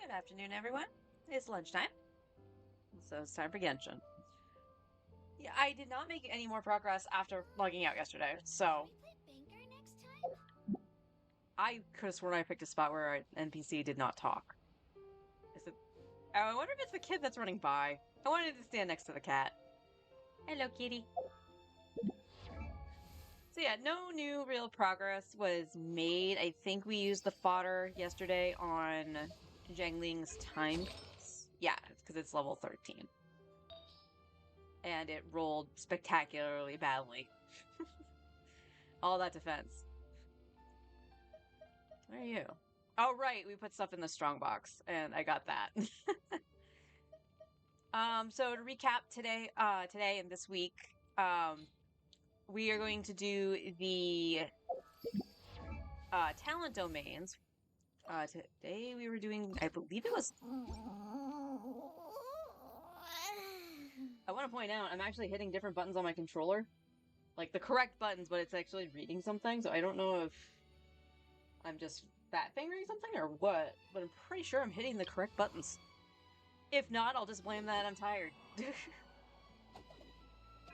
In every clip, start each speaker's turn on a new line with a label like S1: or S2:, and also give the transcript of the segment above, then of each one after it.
S1: Good afternoon, everyone. It's lunchtime, so it's time for Genshin. Yeah, I did not make any more progress after logging out yesterday, so I could have sworn I picked a spot where an NPC did not talk. Is it? Oh, I wonder if it's the kid that's running by. I wanted to stand next to the cat. Hello, kitty. So yeah, no new real progress was made. I think we used the fodder yesterday on Zhangling's timepiece. Yeah, because it's level 13. And it rolled spectacularly badly. All that defense. Where are you? Oh, right, we put stuff in the strongbox, and I got that. So to recap today and this week, we are going to do the talent domains. Today we were doing, I believe it was. I want to point out, I'm actually hitting different buttons on my controller. Like the correct buttons, but it's actually reading something, so I don't know if I'm just fat fingering something or what, but I'm pretty sure I'm hitting the correct buttons. If not, I'll just blame that I'm tired.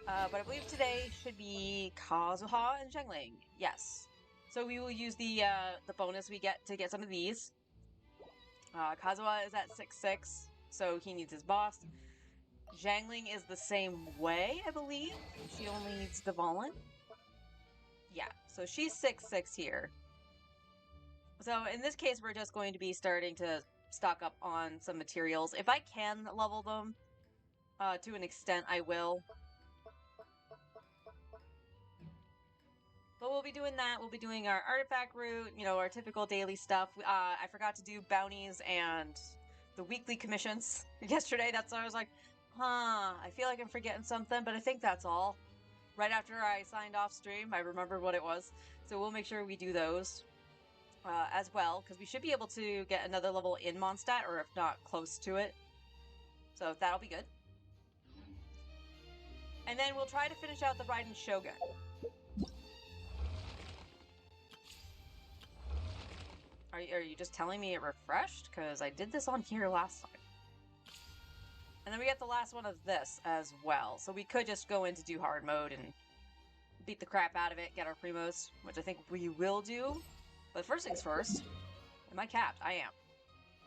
S1: But I believe today should be Kazuha and Zhengling. Yes. So we will use the bonus we get to get some of these. Kazuha is at 6-6, so he needs his boss. Zhangling is the same way, I believe. She only needs the Valen. Yeah, so she's 6-6 here. So in this case, we're just going to be starting to stock up on some materials. If I can level them to an extent, I will. But we'll be doing that. We'll be doing our artifact route, you know, our typical daily stuff. I forgot to do bounties and the weekly commissions yesterday. That's why I was like, I feel like I'm forgetting something, but I think that's all. Right after I signed off stream, I remembered what it was. So we'll make sure we do those as well, because we should be able to get another level in Mondstadt, or if not, close to it. So that'll be good. And then we'll try to finish out the Raiden Shogun. Are you just telling me it refreshed? Because I did this on here last time. And then we get the last one of this as well. So we could just go in to do hard mode and beat the crap out of it, get our primos, which I think we will do. But first things first, am I capped? I am.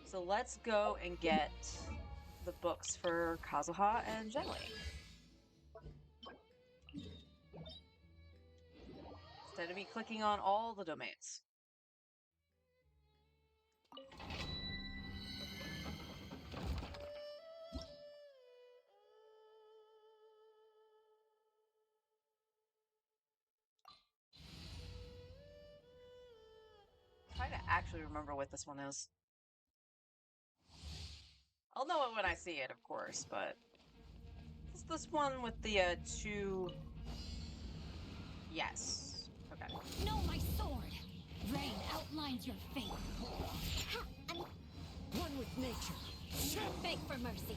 S1: So let's go and get the books for Kazuha and Zhengling. Instead of me clicking on all the domains. Trying to actually remember what this one is. I'll know it when I see it, of course, but it's this one with the two. Yes. Okay.
S2: Know my sword. Rain outlines your fate.
S3: One with nature.
S2: Beg for mercy.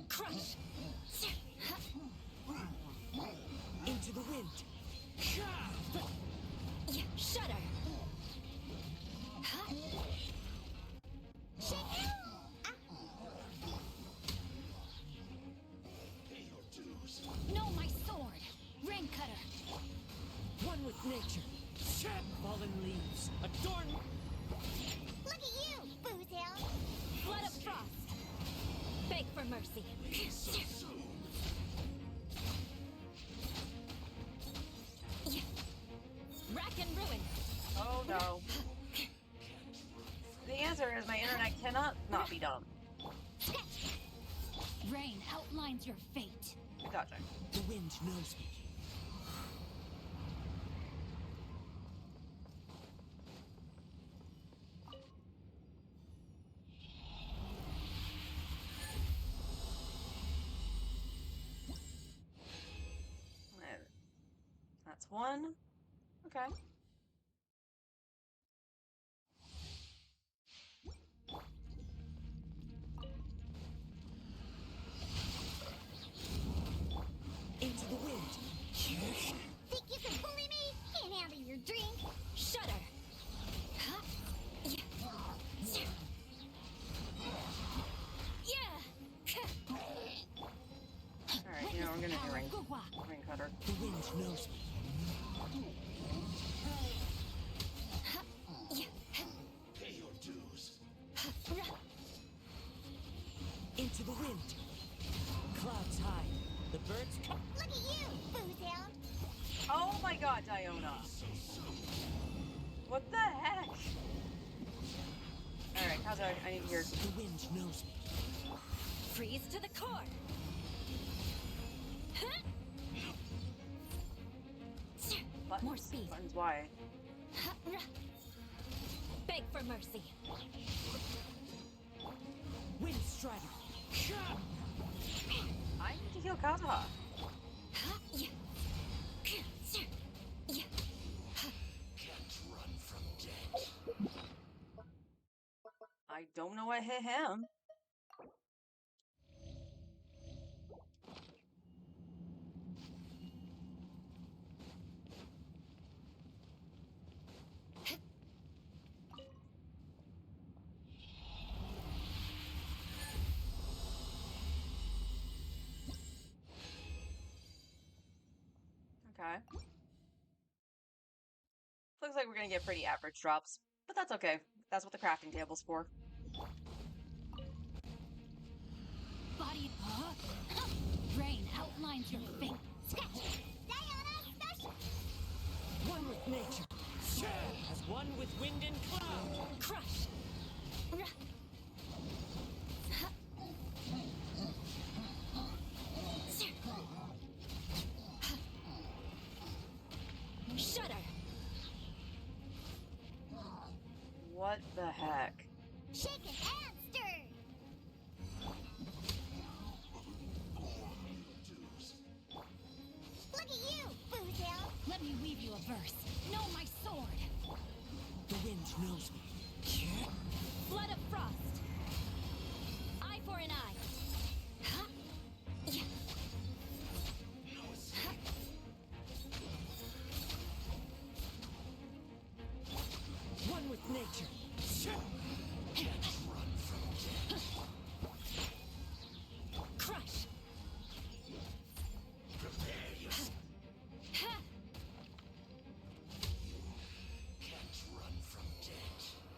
S2: Crush.
S3: Into the wind.
S2: Shudder. Know my sword. Rain cutter.
S3: One with nature. Fallen leaves. Adorn.
S4: Look at you, Boozhill!
S2: Flood of frost. Beg for mercy. Rack and ruin.
S1: Oh no. The answer is my internet cannot not be dumb.
S2: Rain outlines your fate.
S1: Good dodging.
S3: The wind knows me.
S1: That's one. Okay.
S3: Into the wind.
S4: Think you can bully me? Can't handle your drink?
S2: Shudder.
S1: better.
S3: The wind knows me.
S5: Pay your dues.
S3: Into the wind. Clouds hide. The birds come.
S4: Look at you, booze hound.
S1: Oh my god, Diona! What the heck? Alright, how's that? I need to hear.
S3: The wind knows me.
S2: Freeze to the core.
S1: Buttons,
S2: More speed.
S1: Buttons, why?
S2: Beg for mercy.
S3: Wind strider.
S1: I need to heal Kazuha.
S5: Can't run from death.
S1: I don't know what hit him. Okay. Looks like we're gonna get pretty average drops, but that's okay. That's what the crafting table's for.
S2: Body. Rain outlines your fate.
S4: Diana special.
S3: One with nature. As one with wind and cloud.
S2: Crush. Shudder.
S1: What the heck?
S4: Shaken and stirred. Look at you, booze hound.
S2: Let me weave you a verse. Know my sword.
S3: The wind knows me.
S2: Blood of frost. Eye for an eye.
S3: One with nature.
S2: Crush.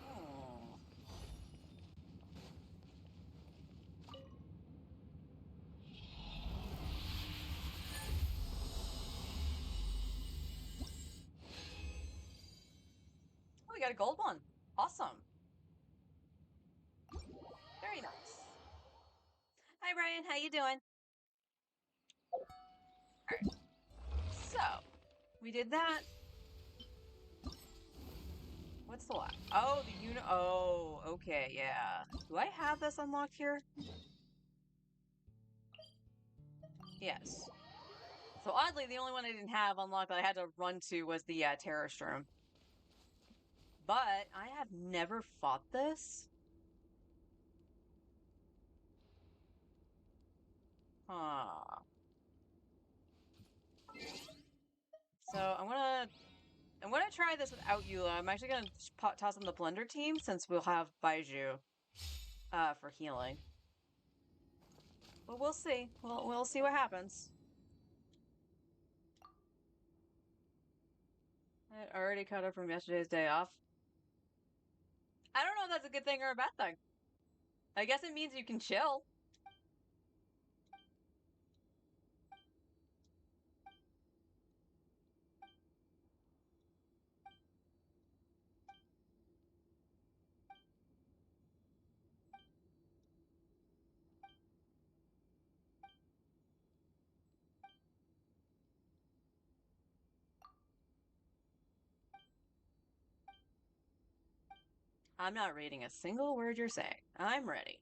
S1: Oh. Oh, we got a gold one. Awesome. Very nice. Hi, Brian. How you doing? Alright. So, we did that. What's the last? Oh, the unit. Oh, okay, yeah. Do I have this unlocked here? Yes. So oddly, the only one I didn't have unlocked that I had to run to was the terrorist room. But I have never fought this. Huh. So I'm gonna try this without Eula. I'm actually gonna toss in the blender team since we'll have Baiju for healing. But we'll see. We'll see what happens. I already caught up from yesterday's day off. I don't know if that's a good thing or a bad thing. I guess it means you can chill. I'm not reading a single word you're saying. I'm ready.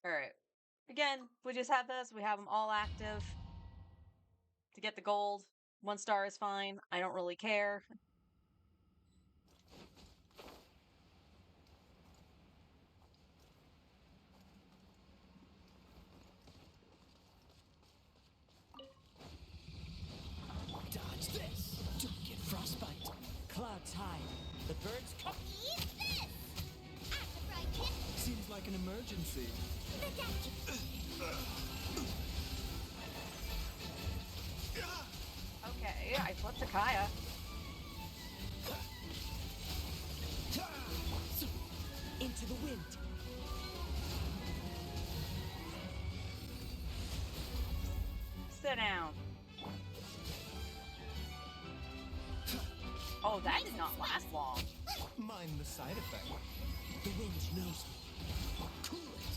S1: Alright. Again, we just have this. We have them all active. To get the gold, 1 star is fine. I don't really care.
S3: Dodge this. Don't get frostbite. Clouds hide. The birds come.
S4: Eat this. After fried kid.
S5: Seems like an emergency.
S4: The death.
S1: Okay, I flipped to Kaya.
S3: Into the wind.
S1: Sit down. Oh, that did not last long.
S6: Mind the side effect.
S3: The wind knows me.
S6: Cool it.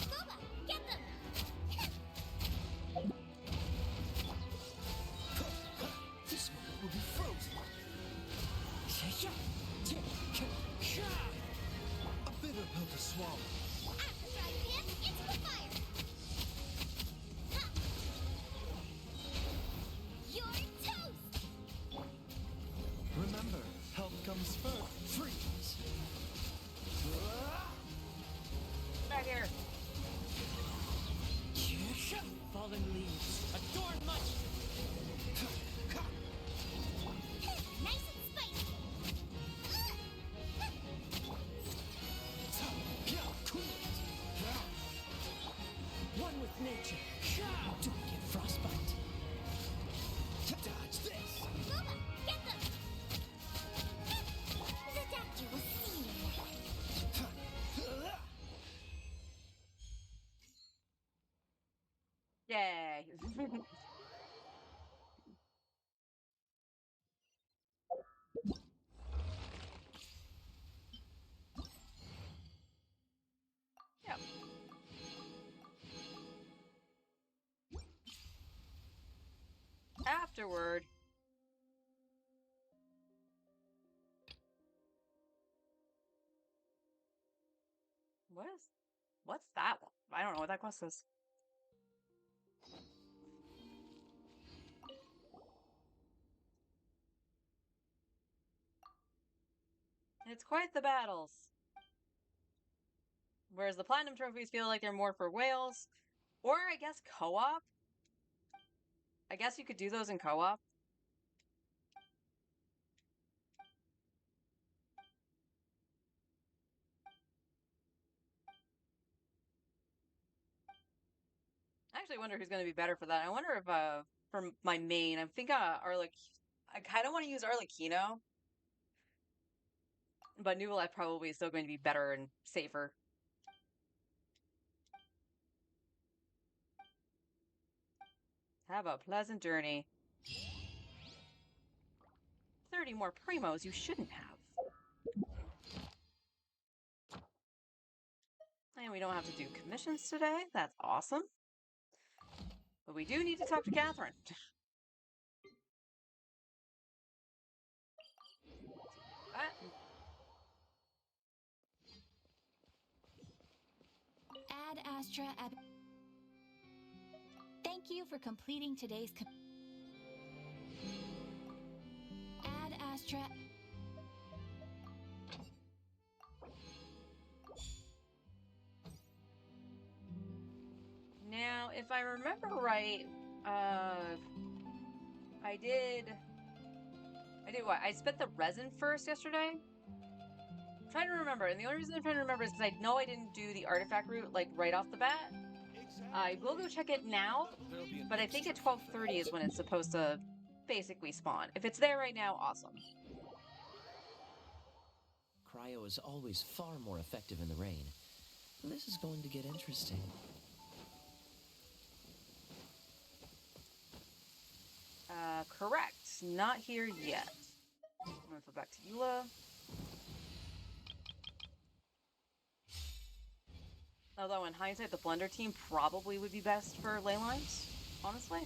S4: Booba, get them!
S6: This moment will be frozen. A bitter pill to swallow.
S4: After strike dance, into the fire! Ha! You're toast!
S6: Remember, health comes first. Freeze.
S1: Back here.
S3: Fallen leaves. Adorn much.
S4: Nice and spicy!
S6: Cool it.
S3: One with nature. Don't get frostbite.
S6: Dodge this.
S4: Booba, get them! The doctor will see you.
S1: Yay. Yep. Afterward. What's that one? I don't know what that quest is. It's quite the battles. Whereas the platinum trophies feel like they're more for whales. Or I guess co-op. I guess you could do those in co-op. I actually wonder who's going to be better for that. I wonder if, for my main, I think, I kind of want to use Arlecchino. But New Life probably is still going to be better and safer. Have a pleasant journey. 30 more primos you shouldn't have. And we don't have to do commissions today. That's awesome. But we do need to talk to Catherine.
S2: Ad Astra Ab. Thank you for completing today's. Ad Astra.
S1: Now, if I remember right, I did what? I spent the resin first yesterday? I'm trying to remember, and the only reason I'm trying to remember is because I know I didn't do the artifact route, like, right off the bat. I will go check it now, but I think at 12:30 is when it's supposed to basically spawn. If it's there right now, awesome.
S7: Cryo is always far more effective in the rain. This is going to get interesting.
S1: Correct. Not here yet. I'm gonna flip back to Eula. Although in hindsight, the Blender team probably would be best for ley lines, honestly.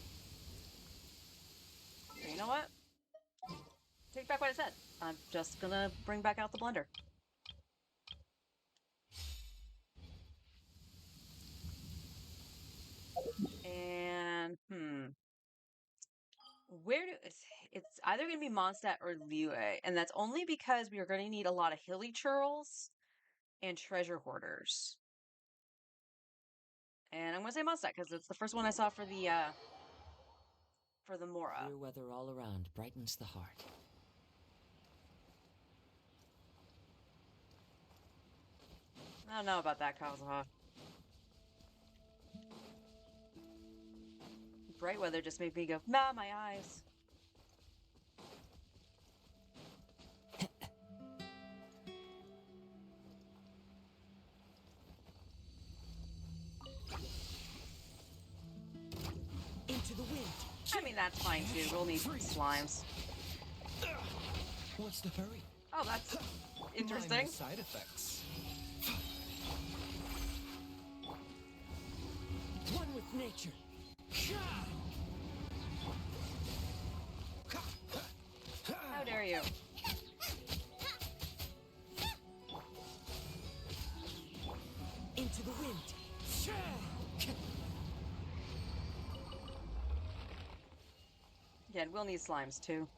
S1: So you know what? Take back what I said. I'm just gonna bring back out the Blender. And, it's either going to be Mondstadt or Liyue, and that's only because we are going to need a lot of hilly churls and treasure hoarders. And I'm going to say Mondstadt because it's the first one I saw for the Mora.
S7: Clear weather all around brightens the heart.
S1: I don't know about that, Kazuha. Bright weather just made me go, nah, my eyes.
S3: Into the wind.
S1: I mean, that's fine too. We'll need slimes.
S6: What's the hurry?
S1: Oh, that's interesting.
S6: Minor side effects.
S3: One with nature.
S1: How dare you?
S3: Into the wind.
S1: Again, we'll need slimes too.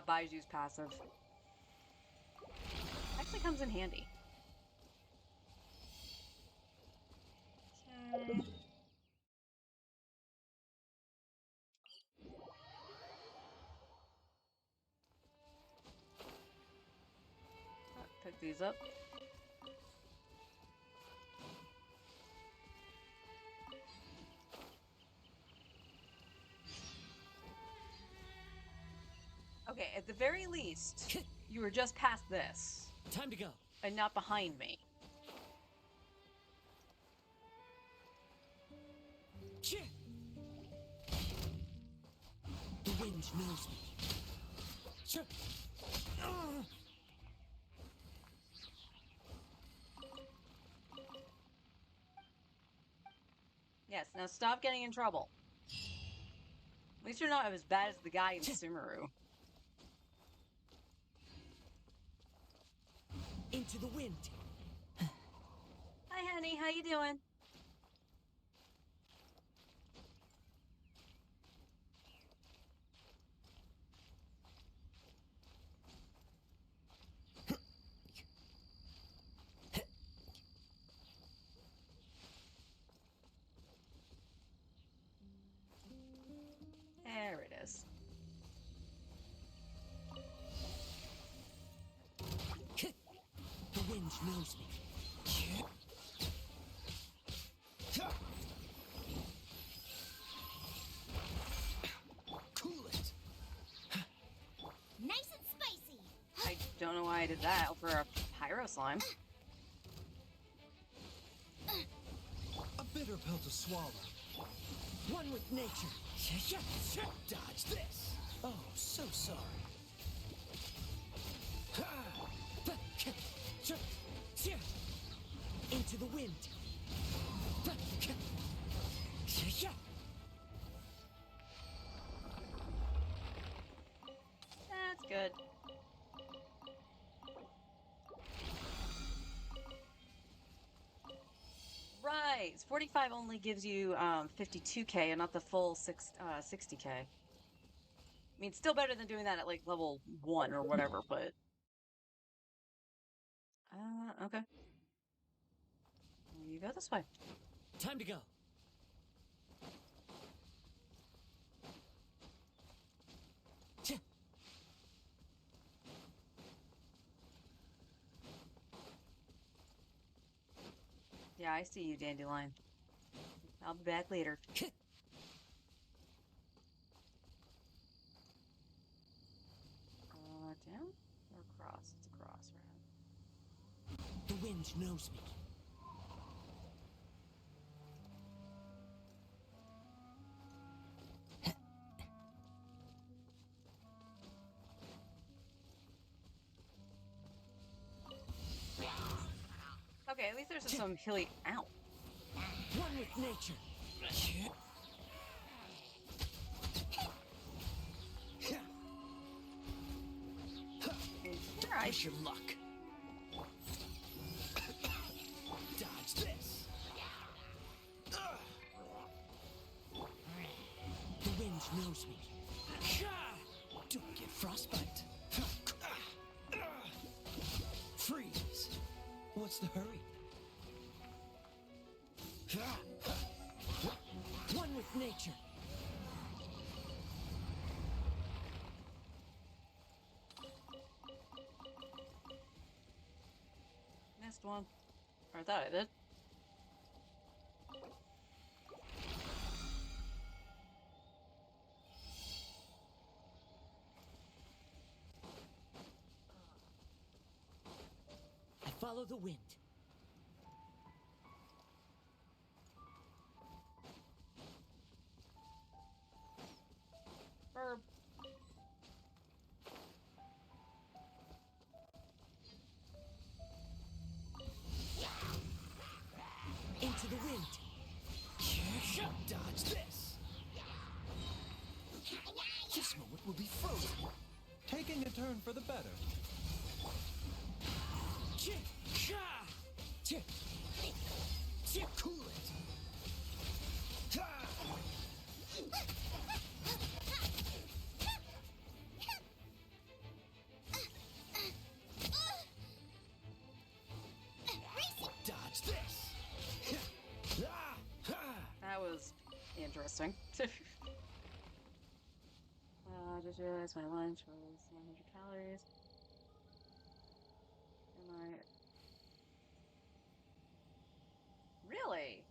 S1: Baiju's passive. Actually comes in handy. Okay. Pick these up. Okay, at the very least, you were just past this,
S3: Time to go.
S1: and not behind me.
S3: The wind knows me.
S1: Yes, now stop getting in trouble. At least you're not as bad as the guy in Sumeru.
S3: Into the wind.
S1: Hi, honey. How you doing? There it is.
S3: The wind knows me.
S6: Cool it.
S4: Nice and spicy.
S1: I don't know why I did that for a pyro slime.
S6: A bitter pill to swallow.
S3: One with nature.
S6: Dodge this.
S3: Oh, so sorry. Into the wind.
S1: That's good. Right, 45 only gives you 52k and not the full 60k. I mean, still better than doing that at like level 1 or whatever, but okay. You go this way.
S3: Time to go.
S1: Yeah, I see you, Dandelion. I'll be back later. Down or across? It's across, right?
S3: The wind knows me.
S1: Okay, at least there's some hilly. Ow.
S3: One with nature.
S1: Here,
S6: Push your luck. Dodge this.
S3: The wind knows me.
S6: Don't get frostbite. Freeze. What's the hurry?
S3: One with nature.
S1: last one. Or I thought I did.
S3: I follow the wind.
S1: Verb.
S3: Into the wind.
S6: Dodge this. This moment will be frozen. Taking a turn for the better. Cool it. Dodge this.
S1: That was interesting. Just realized my lunch was 900 calories. Am I... Really?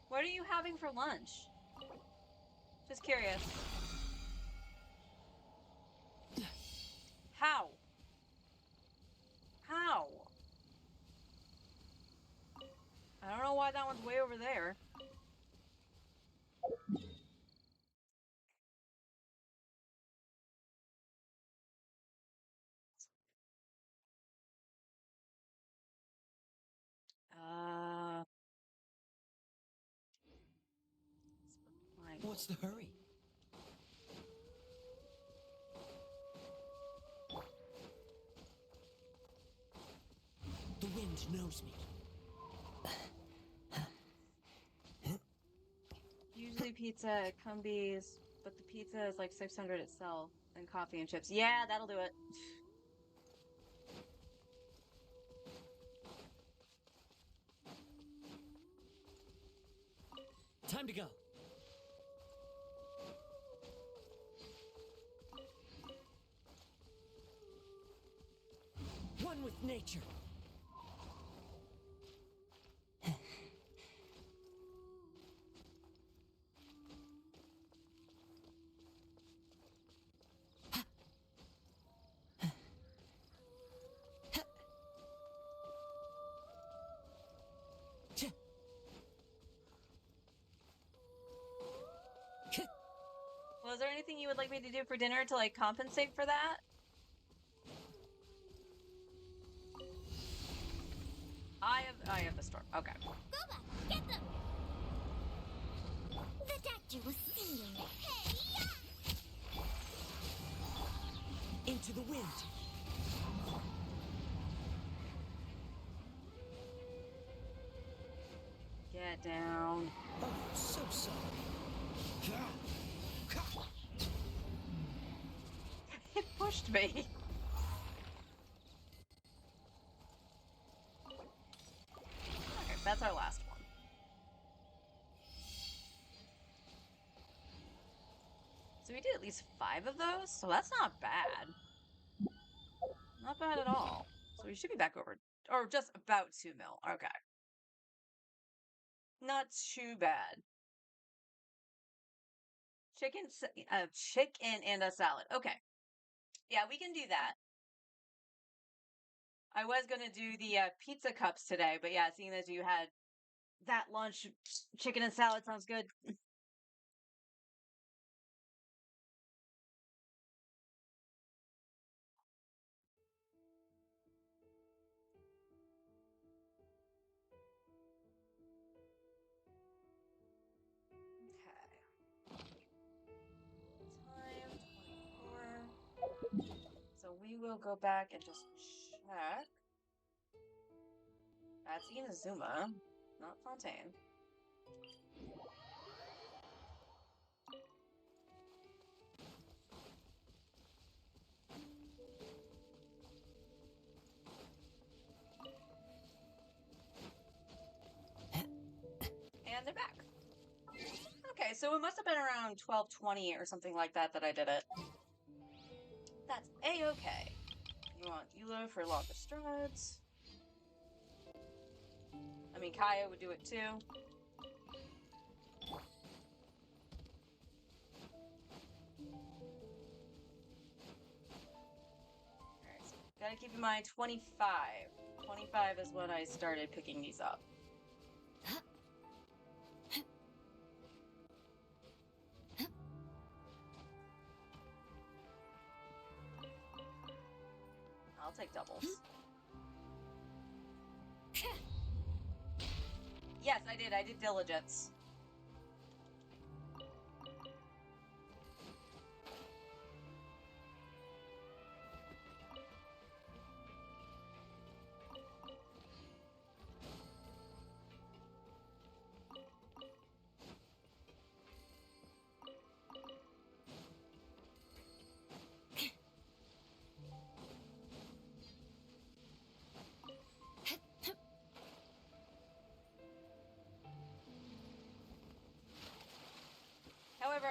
S1: What are you having for lunch? Just curious. How? How? I don't know why that one's way over there.
S6: What's the hurry?
S3: The wind knows me.
S1: Usually pizza at Cumbies, but the pizza is like 600 itself, and coffee and chips. Yeah, that'll do it.
S3: Time to go. One with nature.
S1: Well, is there anything you would like me to do for dinner to like compensate for that? I have the storm. Okay.
S4: Go back, get them! The doctor will see you. Hey, yeah!
S3: Into the wind.
S1: Get down.
S6: Oh, so sorry.
S1: It pushed me. Okay, that's our last one. So we did at least 5 of those, so that's not bad. Not bad at all. So we should be back over, or just about 2 mil. Okay. Not too bad. Chicken and a salad. Okay. Yeah, we can do that. I was gonna do the pizza cups today, but yeah, seeing as you had that lunch, chicken and salad sounds good. Okay. Time 24. So we will go back and just check. That's Inazuma, not Fontaine. And they're back. Okay, so it must have been around 12:20 or something like that that I did it. That's a-okay. You want Eula for longer strides. I mean, Kaya would do it too. Alright, so gotta keep in mind 25. 25 is when I started picking these up. I'll take doubles. Yes, I did. I did diligence. However,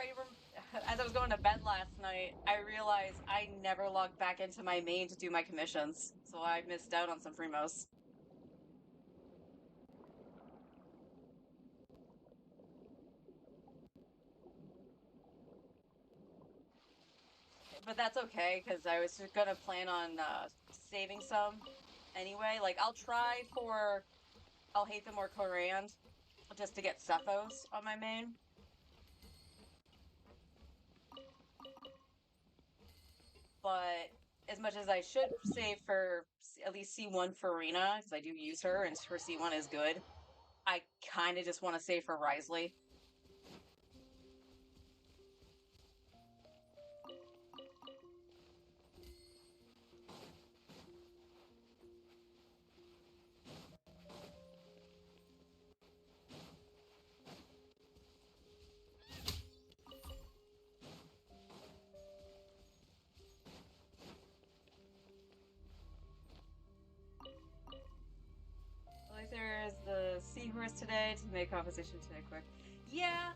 S1: as I was going to bed last night, I realized I never logged back into my main to do my commissions, so I missed out on some Primos. But that's okay, because I was just gonna plan on saving some anyway. Like, I'll hate them or Korand, just to get Cephos on my main. But as much as I should save for at least C1 for Arena, because I do use her and her C1 is good, I kind of just want to save for Risley. Like there is the Seahorse today to make composition today quick. Yeah.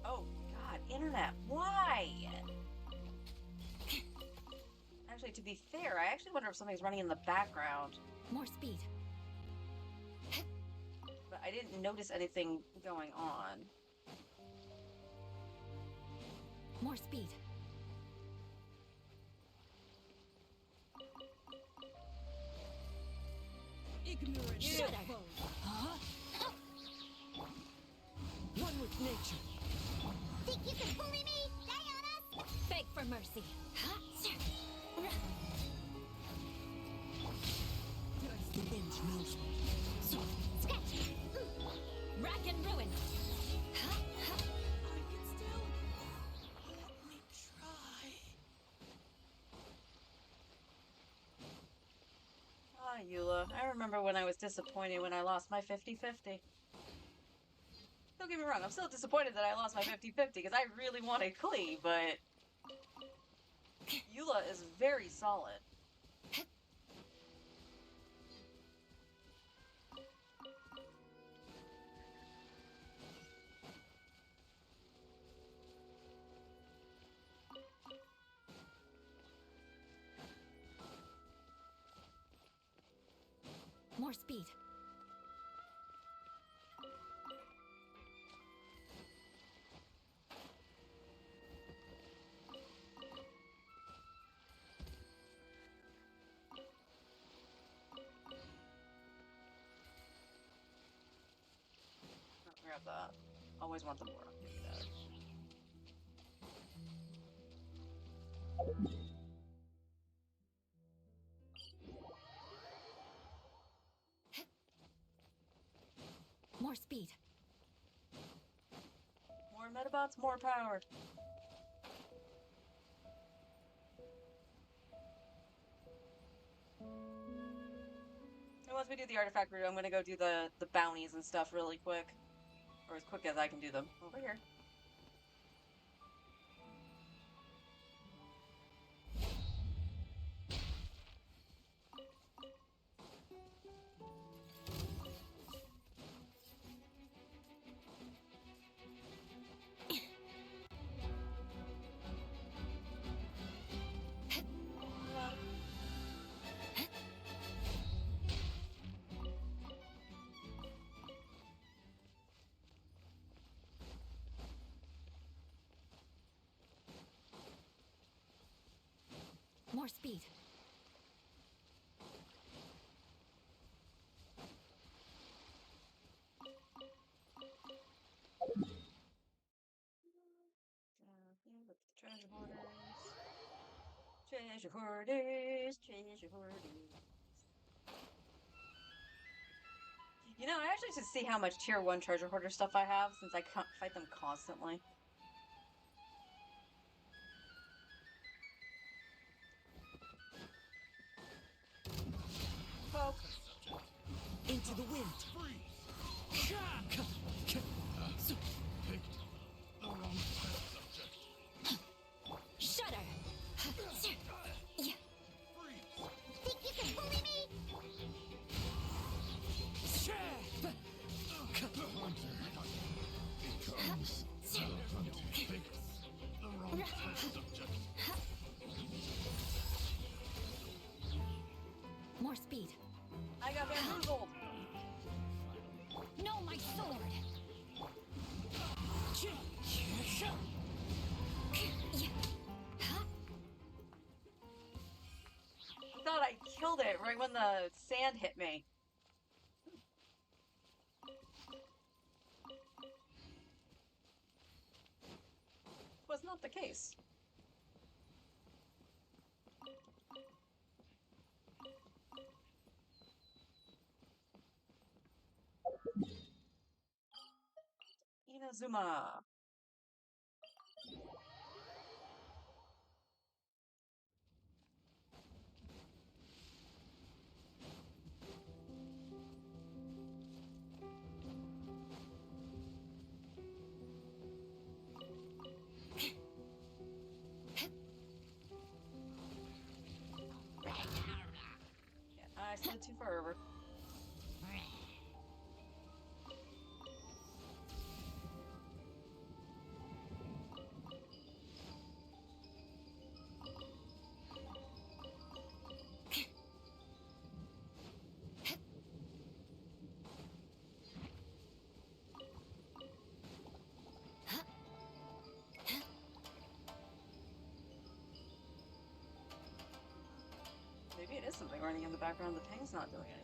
S1: Oh god, internet, why? Actually, to be fair, I actually wonder if something's running in the background.
S2: More speed.
S1: But I didn't notice anything going on.
S2: More speed.
S3: Ignorant
S1: Yeah.
S3: foe. Huh? One with nature.
S4: Think you can bully me? Die on us?
S2: Beg for mercy.
S3: Does the wind knows me? So
S2: Sketch. Rack and ruin.
S3: I can still let me try.
S1: Ah, Eula, I remember when I was disappointed when I lost my 50-50. Don't get me wrong, I'm still disappointed that I lost my 50-50 because I really wanted Klee, but Eula is very solid.
S2: More speed.
S1: I'll grab that. Always want the more. Give me that.
S2: More speed.
S1: More Metabots, more power. And once we do the artifact route, I'm gonna go do the bounties and stuff really quick. Or as quick as I can do them. Over here.
S2: More speed.
S1: Treasure hoarders. Treasure hoarders. Treasure hoarders. You know, I actually should see how much tier 1 treasure hoarder stuff I have since I can't fight them constantly. Poke.
S3: Into the wind.
S2: Shudder. Yeah.
S4: Think you can bully me?
S2: More speed.
S1: I got bamboozled.
S2: No, my sword.
S1: I thought I killed it right when the sand hit me. Was not the case. Inazuma. Yeah, I slid too far over. Maybe it is something running in the background. The ping's not doing anything.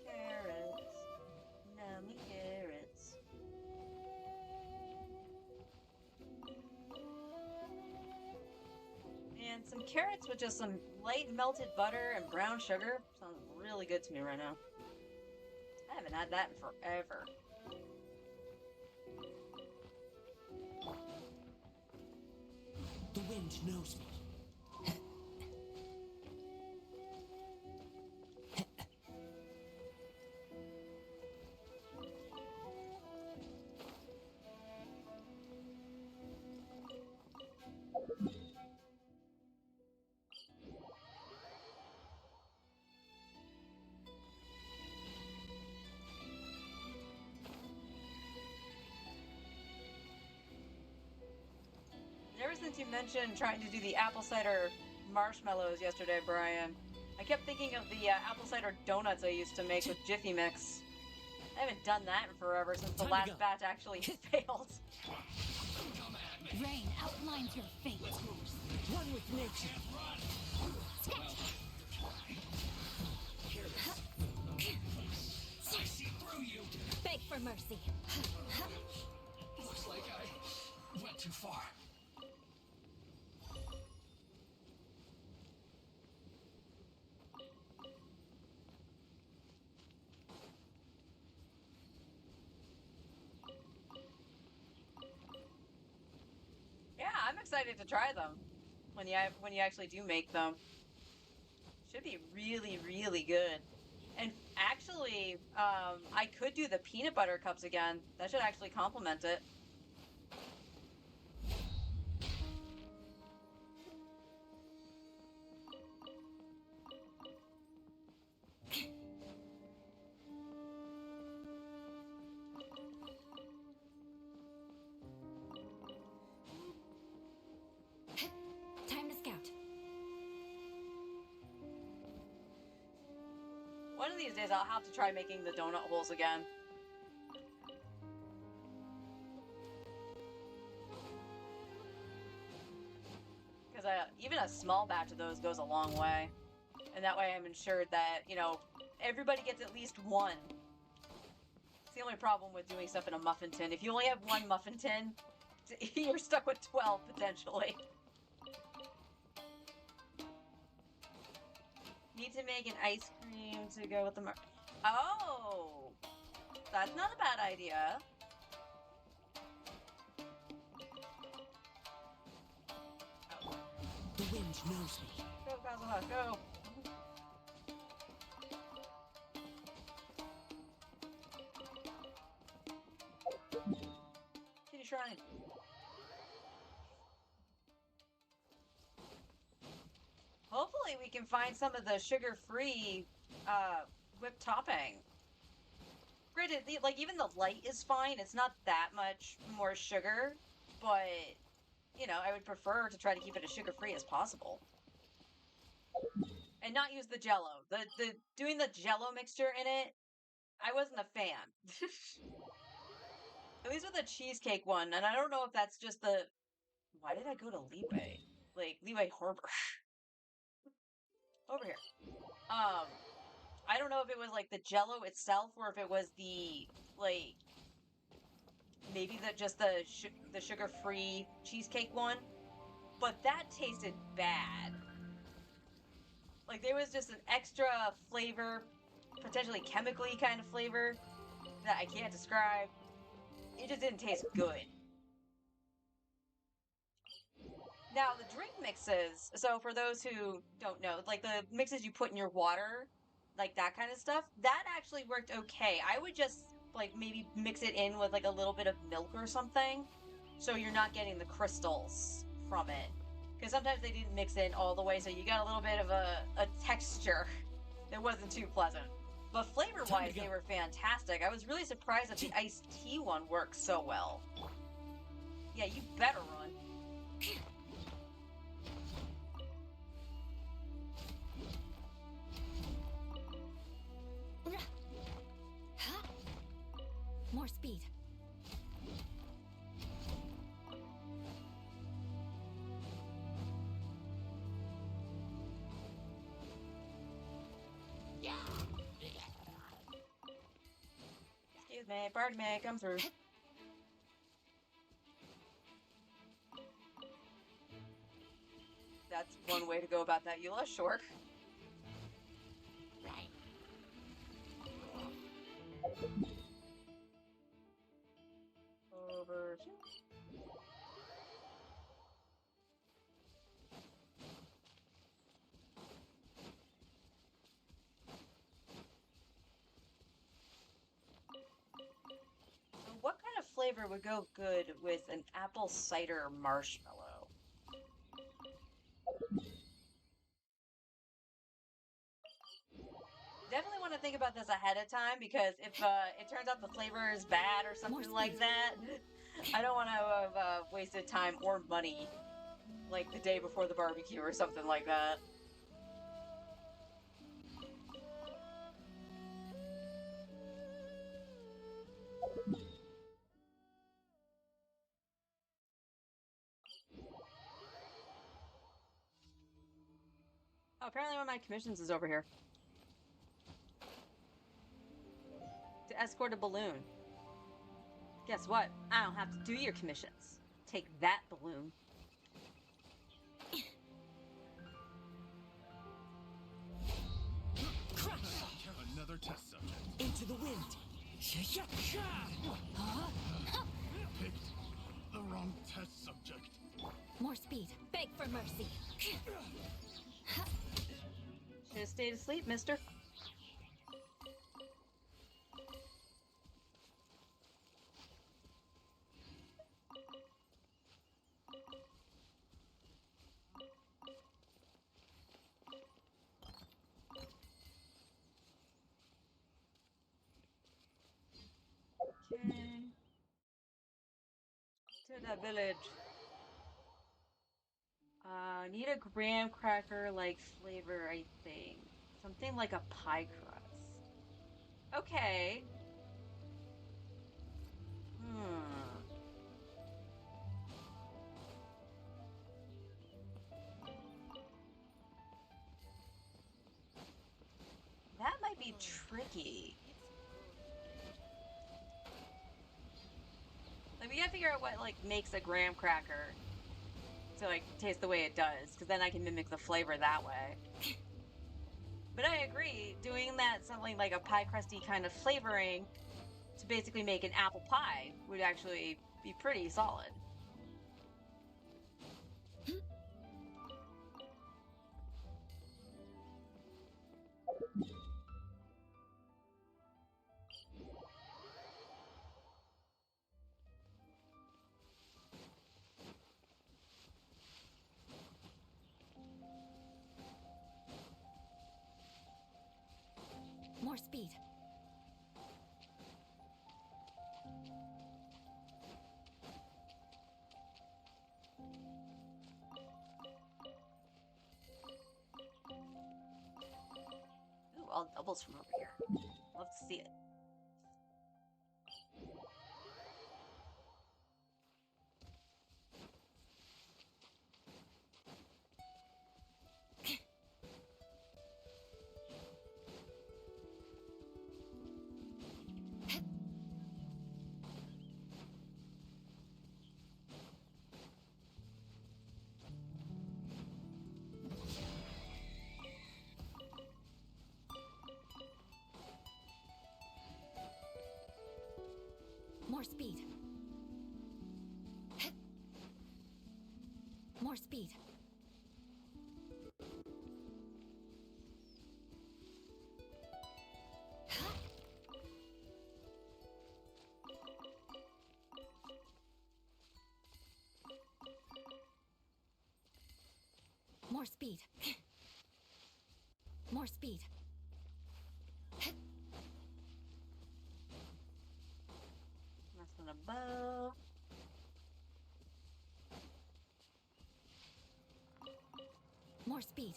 S1: Carrots. Nummy carrots. And some carrots with just some light melted butter and brown sugar sounds really good to me right now. I haven't had that in forever.
S3: The wind knows me.
S1: Ever since you mentioned trying to do the apple cider marshmallows yesterday, Brian, I kept thinking of the apple cider donuts I used to make with Jiffy Mix. I haven't done that in forever since the
S3: Time to
S1: last
S3: go.
S1: batch actually failed.
S2: Rain outlines your fate.
S3: One with nature.
S5: I see through you.
S2: Beg for mercy.
S5: Looks like I went too far.
S1: Yeah, I'm excited to try them when you actually do make them. Should be really, really good. And actually, I could do the peanut butter cups again. That should actually complement it. One of these days I'll have to try making the donut holes again. Because even a small batch of those goes a long way. And that way I'm ensured that, you know, everybody gets at least one. It's the only problem with doing stuff in a muffin tin. If you only have one muffin tin, you're stuck with 12 potentially. Need to make an ice cream to go with the Oh! That's not a bad idea.
S3: The wind knows me.
S1: Go, Kazuha, go! Kitty Shrine. Hopefully we can find some of the sugar-free whipped topping. Granted, like, even the light is fine. It's not that much more sugar, but, you know, I would prefer to try to keep it as sugar-free as possible. And not use the Jell-O. The doing the Jell-O mixture in it, I wasn't a fan. At least with the cheesecake one, and I don't know if that's just the... Why did I go to Leeway? Like, Leeway Harbor. Over here. I don't know if it was, like, the Jell-O itself, or if it was the, like... Maybe just the sugar-free cheesecake one. But that tasted bad. Like, there was just an extra flavor, potentially chemically kind of flavor, that I can't describe. It just didn't taste good. Now, the drink mixes, so for those who don't know, like the mixes you put in your water, like that kind of stuff, that actually worked okay. I would just, like, maybe mix it in with, like, a little bit of milk or something, so you're not getting the crystals from it. Because sometimes they didn't mix in all the way, so you got a little bit of a texture that wasn't too pleasant. But flavor-wise, they were fantastic. I was really surprised that the iced tea one worked so well. Yeah, you better run.
S2: More speed.
S1: Excuse me, pardon me, come through. That's one way to go about that, Eula, sure. Over here. So what kind of flavor would go good with an apple cider marshmallow? Definitely want to think about this ahead of time, because if it turns out the flavor is bad or something like that, I don't want to have wasted time or money, like the day before the barbecue or something like that. Oh, apparently one of my commissions is over here. To escort a balloon. Guess what? I don't have to do your commissions. Take that, balloon.
S5: Another test subject.
S3: Into the wind.
S5: Picked the wrong test subject.
S2: More speed. Beg for mercy.
S1: Should've stayed asleep, mister. Okay. To the village. Need a graham cracker like flavor, I think. Something like a pie crust. Okay. Hmm. That might be tricky. Like, we gotta figure out what, like, makes a graham cracker to, like, taste the way it does, because then I can mimic the flavor that way. But I agree, doing that something like a pie crusty kind of flavoring to basically make an apple pie would actually be pretty solid.
S2: More speed.
S1: Ooh, all doubles from over here. Love to see it.
S2: More speed. More speed. More speed. More speed.
S1: That's one above.
S2: More speed.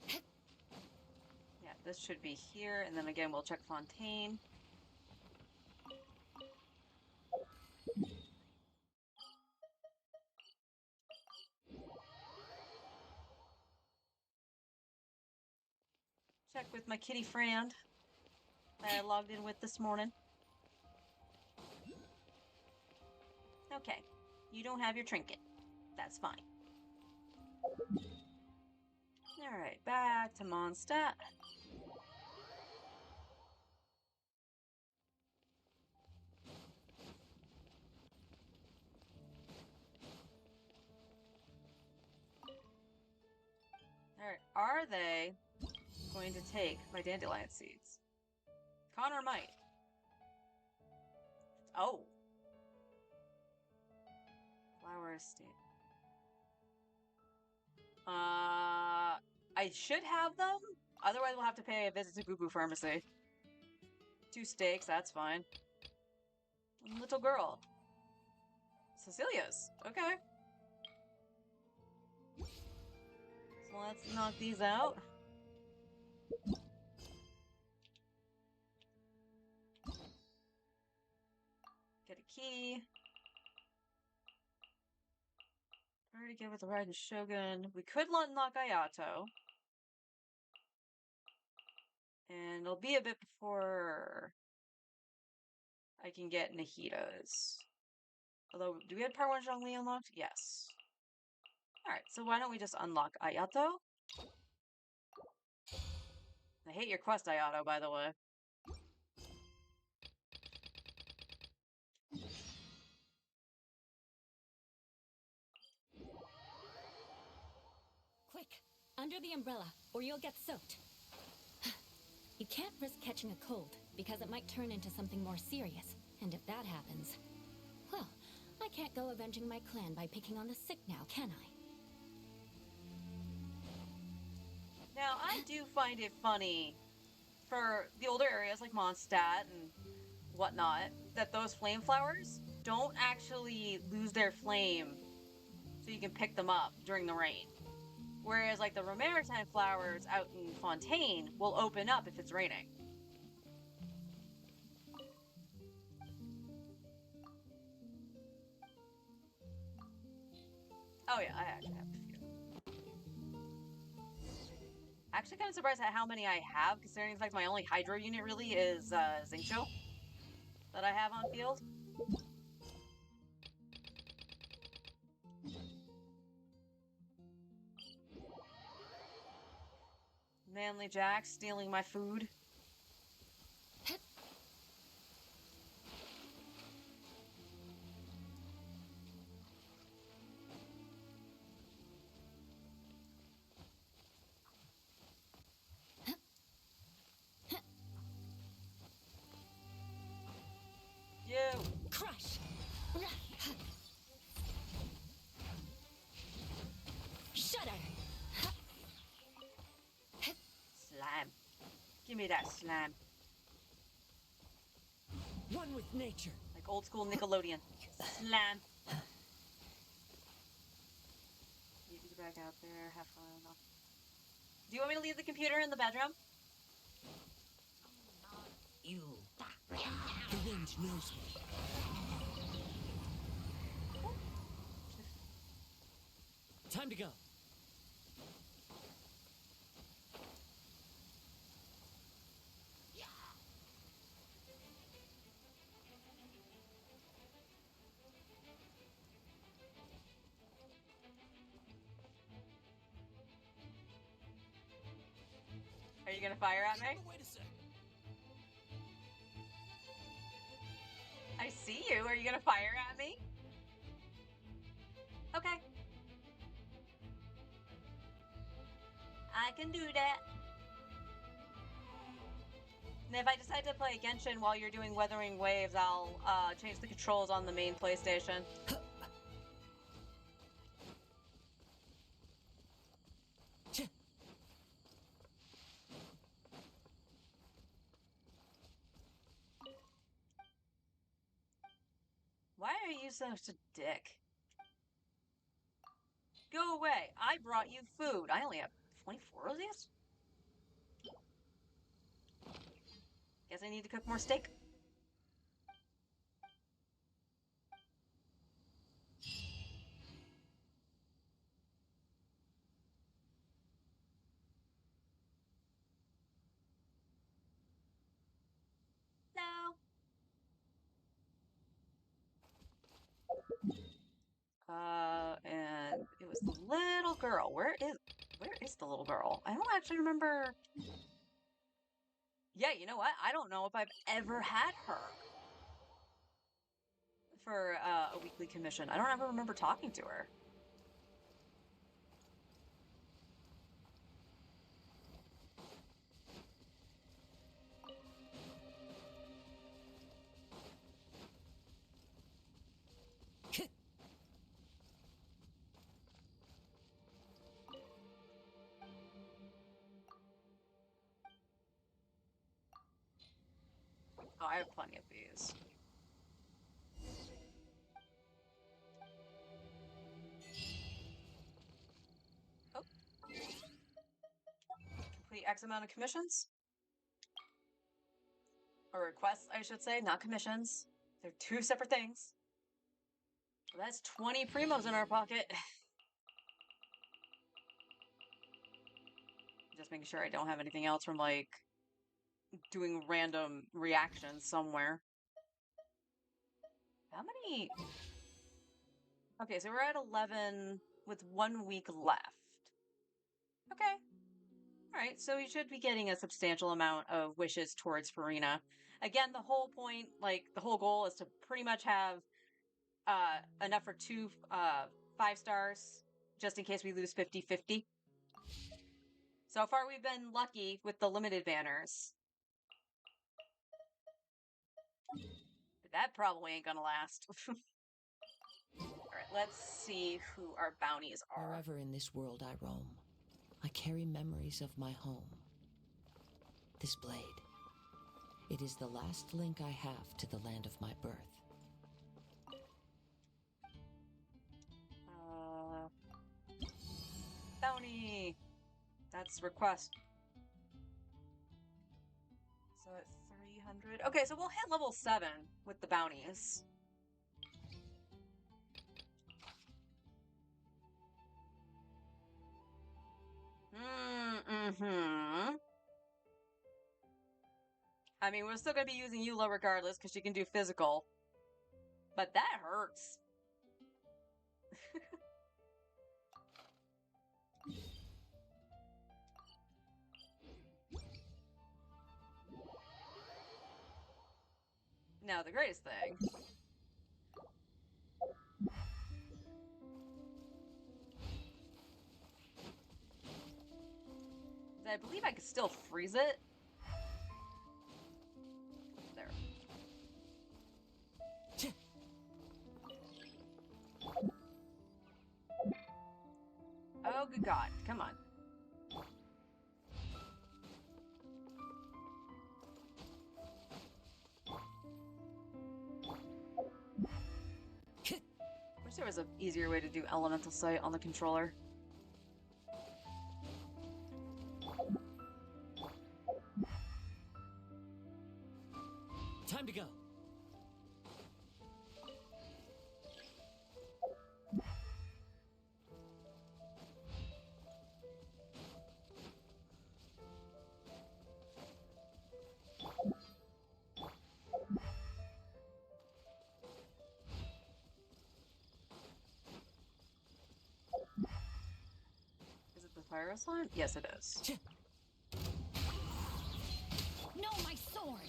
S1: Yeah, this should be here, and then again we'll check Fontaine. Check with my kitty friend that I logged in with this morning. Okay, you don't have your trinket. That's fine. Alright, back to Mondstadt. Alright, are they going to take my dandelion seeds? Connor might. Oh. Flower estate. I should have them. Otherwise, we'll have to pay a visit to Boo Boo Pharmacy. 2 steaks, that's fine. Little girl. Cecilia's. Okay. So let's knock these out. Get a key. Already good with the Raiden Shogun. We could unlock Ayato. And it'll be a bit before I can get Nahitas. Although, do we have Part 1 Zhongli unlocked? Yes. Alright, so why don't we just unlock Ayato? I hate your quest, Ayato, by the way.
S2: Quick, under the umbrella, or you'll get soaked. You can't risk catching a cold, because it might turn into something more serious. And if that happens, well, I can't go avenging my clan by picking on the sick now, can I?
S1: Now, I do find it funny for the older areas like Mondstadt and whatnot, that those flame flowers don't actually lose their flame so you can pick them up during the rain. Whereas like the Romaritime flowers out in Fontaine will open up if it's raining. Oh yeah, I actually have a few. Actually, kind of surprised at how many I have, considering the fact my only Hydro unit really is Xingqiu that I have on field. Manly Jack stealing my food. You!
S2: Crush! Shudder!
S1: Slime. Give me that slime.
S3: One with nature.
S1: Like old school Nickelodeon. Slime. You get back out there, have fun. Do you want me to leave the computer in the bedroom?
S3: You. The wind knows me. Time to go.
S1: Are you gonna fire at me?
S3: Wait a sec.
S1: I see you. Are you gonna fire at me? Okay. I can do that. And if I decide to play Genshin while you're doing Weathering Waves, I'll change the controls on the main PlayStation. Why are you such a dick? Go away. I brought you food. I only have 24 of these? Guess I need to cook more steak. No. And it was the little girl. Where is the little girl? I don't actually remember. Yeah, you know what? I don't know if I've ever had her for a weekly commission. I don't ever remember talking to her. Oh, I have plenty of these. Oh. Complete X amount of commissions? Or requests, I should say, not commissions. They're two separate things. Well, that's 20 primos in our pocket. Just making sure I don't have anything else from, like, doing random reactions somewhere. How many? Okay, so we're at 11 with 1 week left. Okay. Alright, so we should be getting a substantial amount of wishes towards Farina. Again, the whole point, like, the whole goal is to pretty much have enough for 2 5 stars, just in case we lose 50-50. So far, we've been lucky with the limited banners. But that probably ain't gonna last. Alright, let's see who our bounties are.
S7: Wherever in this world I roam, I carry memories of my home. This blade. It is the last link I have to the land of my birth.
S1: Bounty! That's request. So at 300. Okay, so we'll hit level 7 with the bounties. I mean, we're still gonna be using Eula regardless because she can do physical. But that hurts. Now, the greatest thing is I believe I could still freeze it. There. Oh, good God. Come on. Wish there was an easier way to do elemental sight on the controller.
S3: Time to go.
S1: Is it the Pyro Slime? Yes, it is.
S2: No, my sword!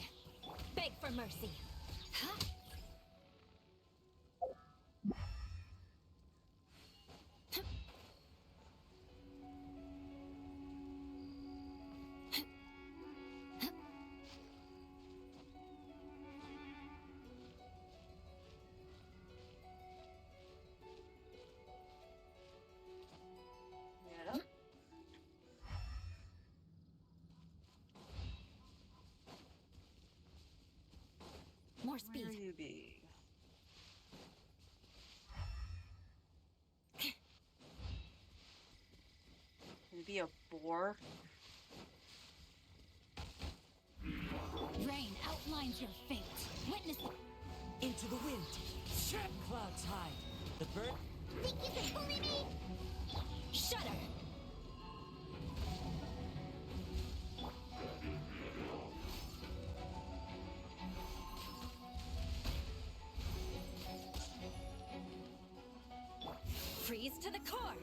S2: Beg for mercy. Huh?
S1: Get up.
S2: More
S1: Where
S2: speed.
S1: you be? Can it be a boar?
S2: Rain outlines your fate. Witness it.
S3: Into the wind. Clouds high. The bird.
S4: Think you can bully me?
S2: Shudder! Freeze to the core!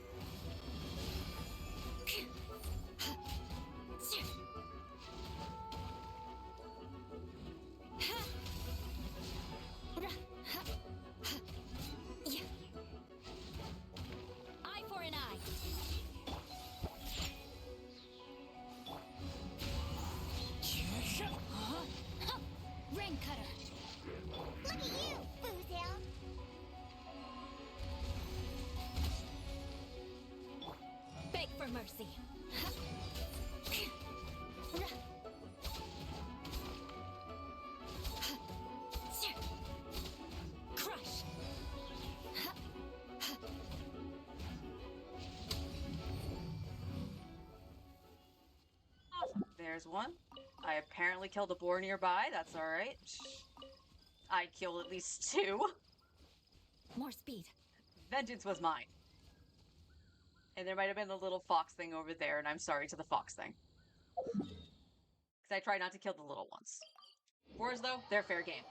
S2: Eye for an eye. Rain cutter.
S4: Look at you, Boozle.
S2: Beg for mercy. Crush.
S1: Awesome. There's one. I apparently killed a boar nearby. That's alright. I killed at least two.
S2: More speed.
S1: Vengeance was mine. And there might have been a little fox thing over there, and I'm sorry to the fox thing. Because I try not to kill the little ones. Boars, though, they're fair game.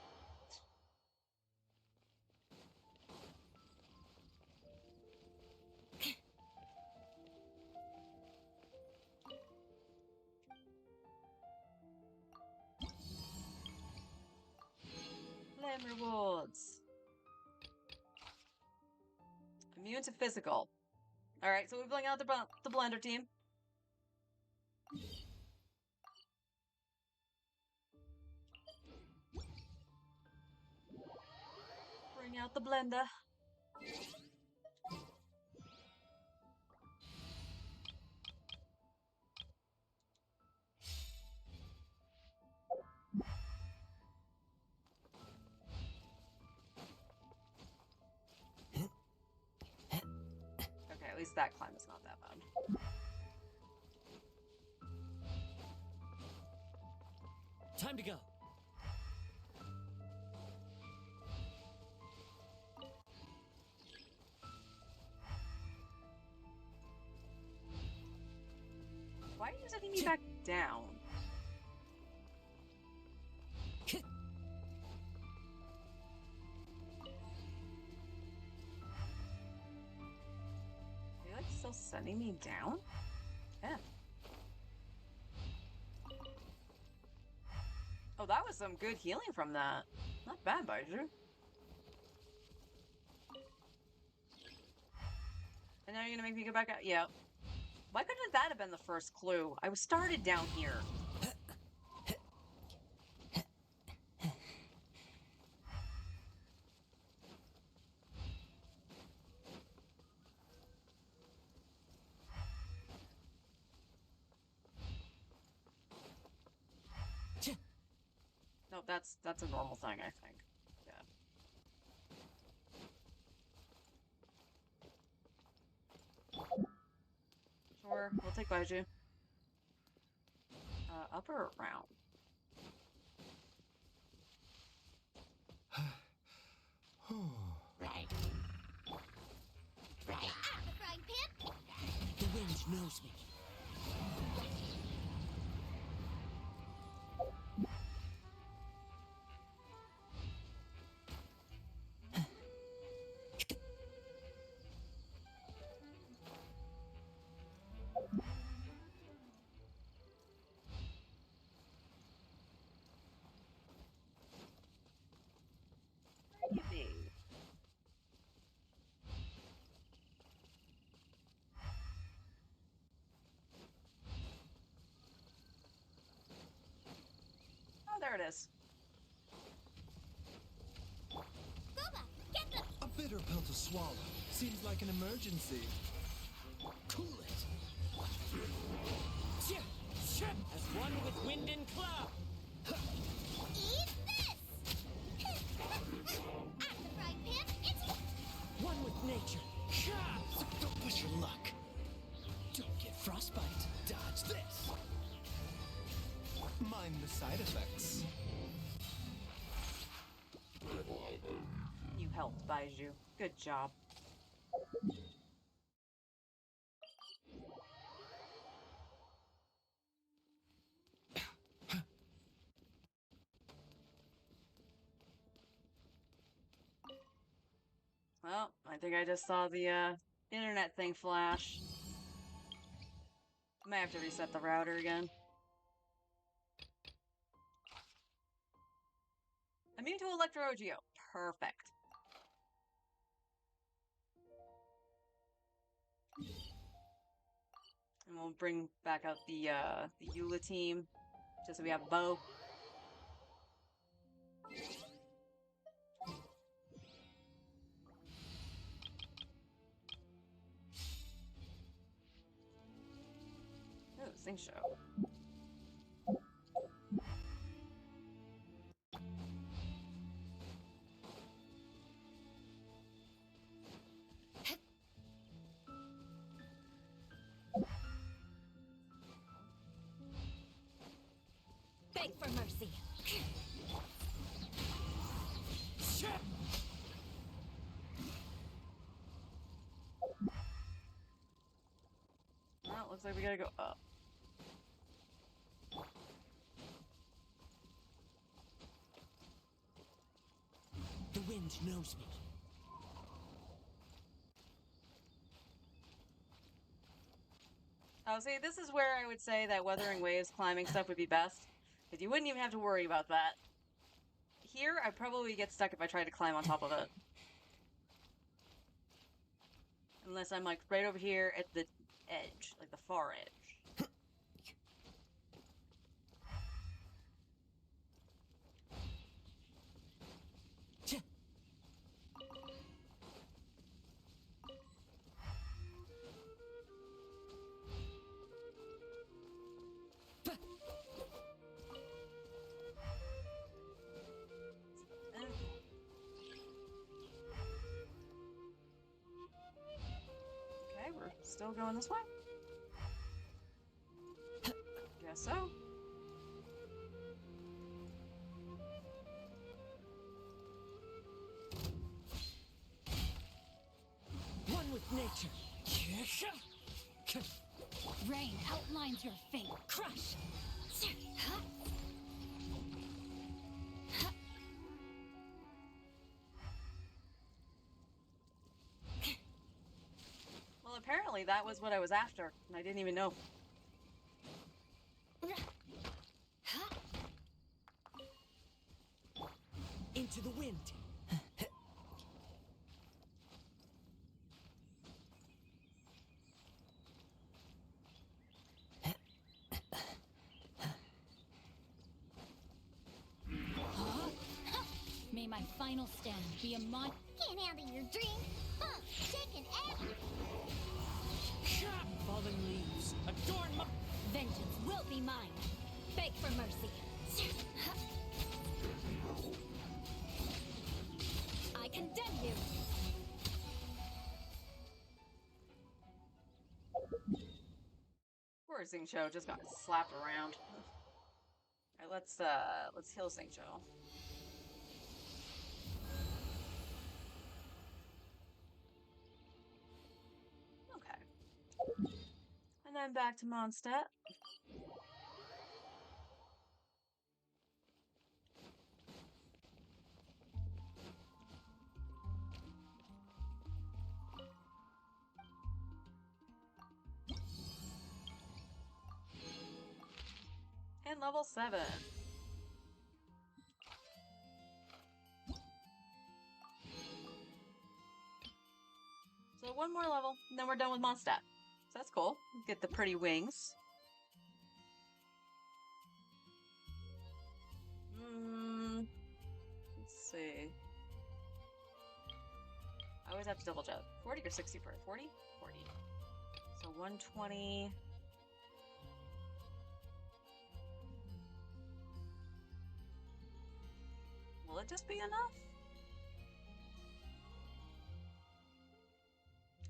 S1: Flame rewards. Immune to physical. Alright, so we're pulling out the blender team. Bring out the blender. Okay, at least that climb is not that bad.
S3: Time to go.
S1: Why are you sending me back down? still sending me down? Yeah. Oh, that was some good healing from that. Not bad, Baiju. And now you're gonna make me go back out? Yeah. Why couldn't that have been the first clue? I was started down here. No, that's a normal thing, I think. Yeah. Sure, we'll take Baiju. Up or around?
S3: Right.
S4: The frying pan.
S3: The wind knows me.
S1: Maybe. Oh, there it is.
S4: Boba, get them.
S6: A bitter pill to swallow. Seems like an emergency.
S3: Cool it. Chip! Chip! As one with wind and cloud!
S4: Eat this. At the frying pan. It's
S3: One with nature. Ha!
S6: Don't push your luck.
S3: Don't get frostbite. Dodge this.
S6: Mind the side effects.
S1: You helped, Baiju. Good job. Well, I think I just saw the internet thing flash. I might have to reset the router again. Immune to Electro-OGO. Perfect. And we'll bring back out the Eula team, just so we have Bo. Oh, Sing Show.
S2: Beg for mercy.
S3: Chip!
S1: Well, looks like we gotta go up.
S3: The wind knows me.
S1: Oh, see, this is where I would say that weathering waves climbing stuff would be best. Because you wouldn't even have to worry about that. Here, I'd probably get stuck if I tried to climb on top of it. Unless I'm like right over here at the edge, like the far edge.
S3: Chip!
S1: Okay, we're still going this way. Guess so.
S3: One with nature.
S2: Rain outlines your fate. Crush.
S1: Well, apparently that was what I was after, and I didn't even know.
S3: Into the wind.
S2: May my final stand be a mon-
S4: Can't handle your drink? Huh, taking every...
S3: Falling leaves. Adorn my...
S2: Vengeance will be mine. Beg for mercy. I condemn you.
S1: Poor Xingqiu just got slapped around. Alright, let's heal Xingqiu. Okay. And then back to Mondstadt. And level 7. So one more level, and then we're done with Mondstadt. So that's cool. Get the pretty wings. Let's see. I always have to double check. 40 or 60 for 40? 40. So 120. Will it just be enough?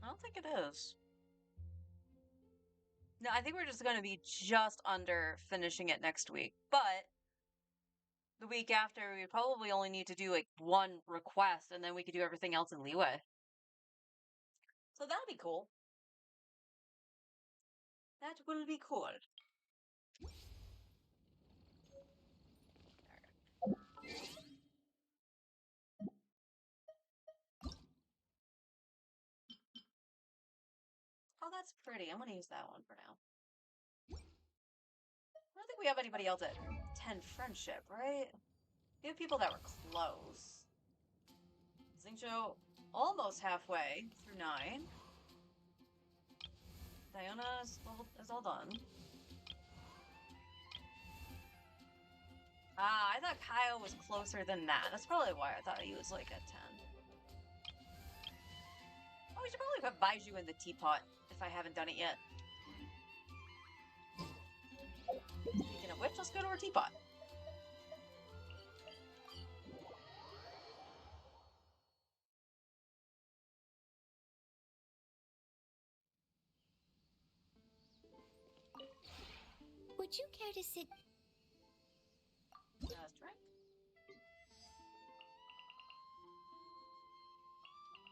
S1: I don't think it is. No, I think we're just going to be just under finishing it next week. But the week after, we probably only need to do like one request, and then we could do everything else in leeway. So that'll be cool. That will be cool. Oh, that's pretty. I'm gonna use that one for now. I don't think we have anybody else at 10 friendship, right? We have people that were close. Xingqiu almost halfway through 9. Diana is all done. Ah, I thought Kyle was closer than that. That's probably why I thought he was like at 10. Oh, we should probably put Baiju in the teapot if I haven't done it yet. Speaking of which, let's go to our teapot.
S4: Would you care to sit...
S1: Drink.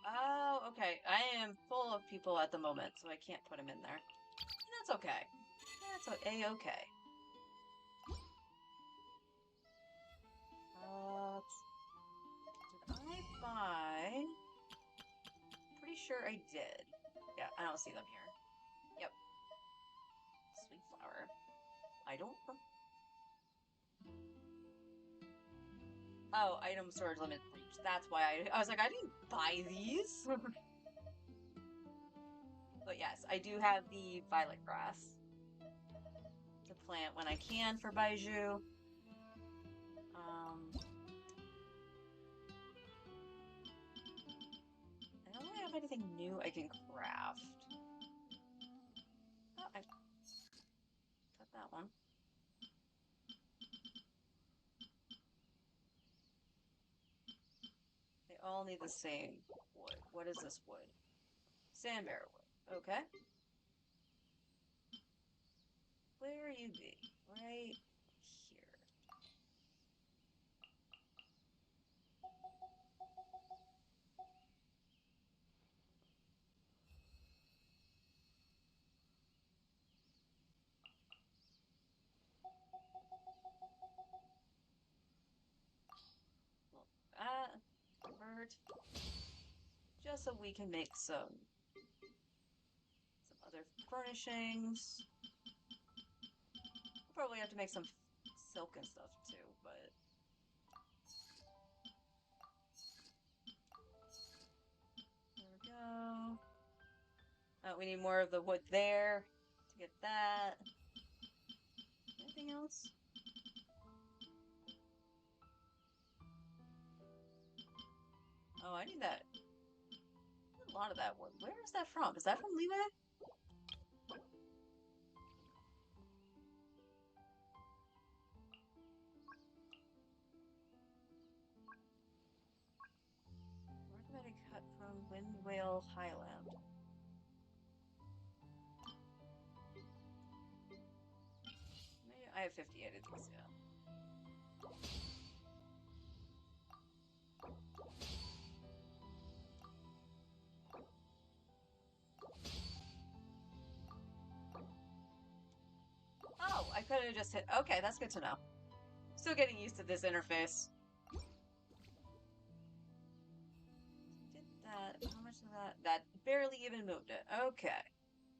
S1: Oh, okay. I am full of people at the moment, so I can't put him in there. And that's okay. That's a-okay. Did I buy... Pretty sure I did. Yeah, I don't see them here. Yep. Sweet flower. I don't... Oh, item storage limit reached. That's why I was like, I didn't buy these. But yes, I do have the violet grass to plant when I can for Baiju. I don't really have anything new I can craft. Oh, I got that one. They all need the same wood. What is this wood? Sandbear wood. Okay. Where you be? Right here. Convert. Just so we can make some other furnishings. We'll probably have to make some silk and stuff too, but there we go. We need more of the wood there to get that. Anything else? Oh, I need that. A lot of that wood. Where is that from? Is that from Leeway? Recommended cut from Wind Whale Highland. Maybe I have 58 of these, yeah. Oh, I could have just hit. Okay, that's good to know. Still getting used to this interface. Did that. How much of that? That barely even moved it. Okay.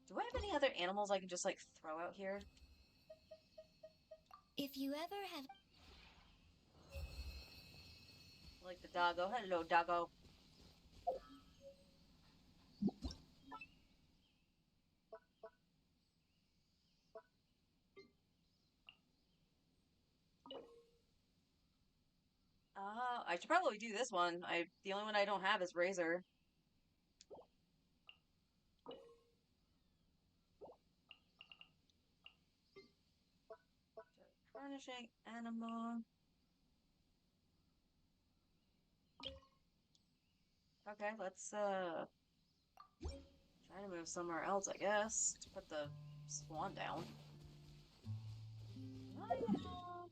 S1: Do I have any other animals I can just, like, throw out here?
S4: If you ever have
S1: Like the doggo. Hello, doggo. I should probably do this one. The only one I don't have is Razor. Furnishing animal. Okay, let's try to move somewhere else, I guess, to put the swan down. Do I have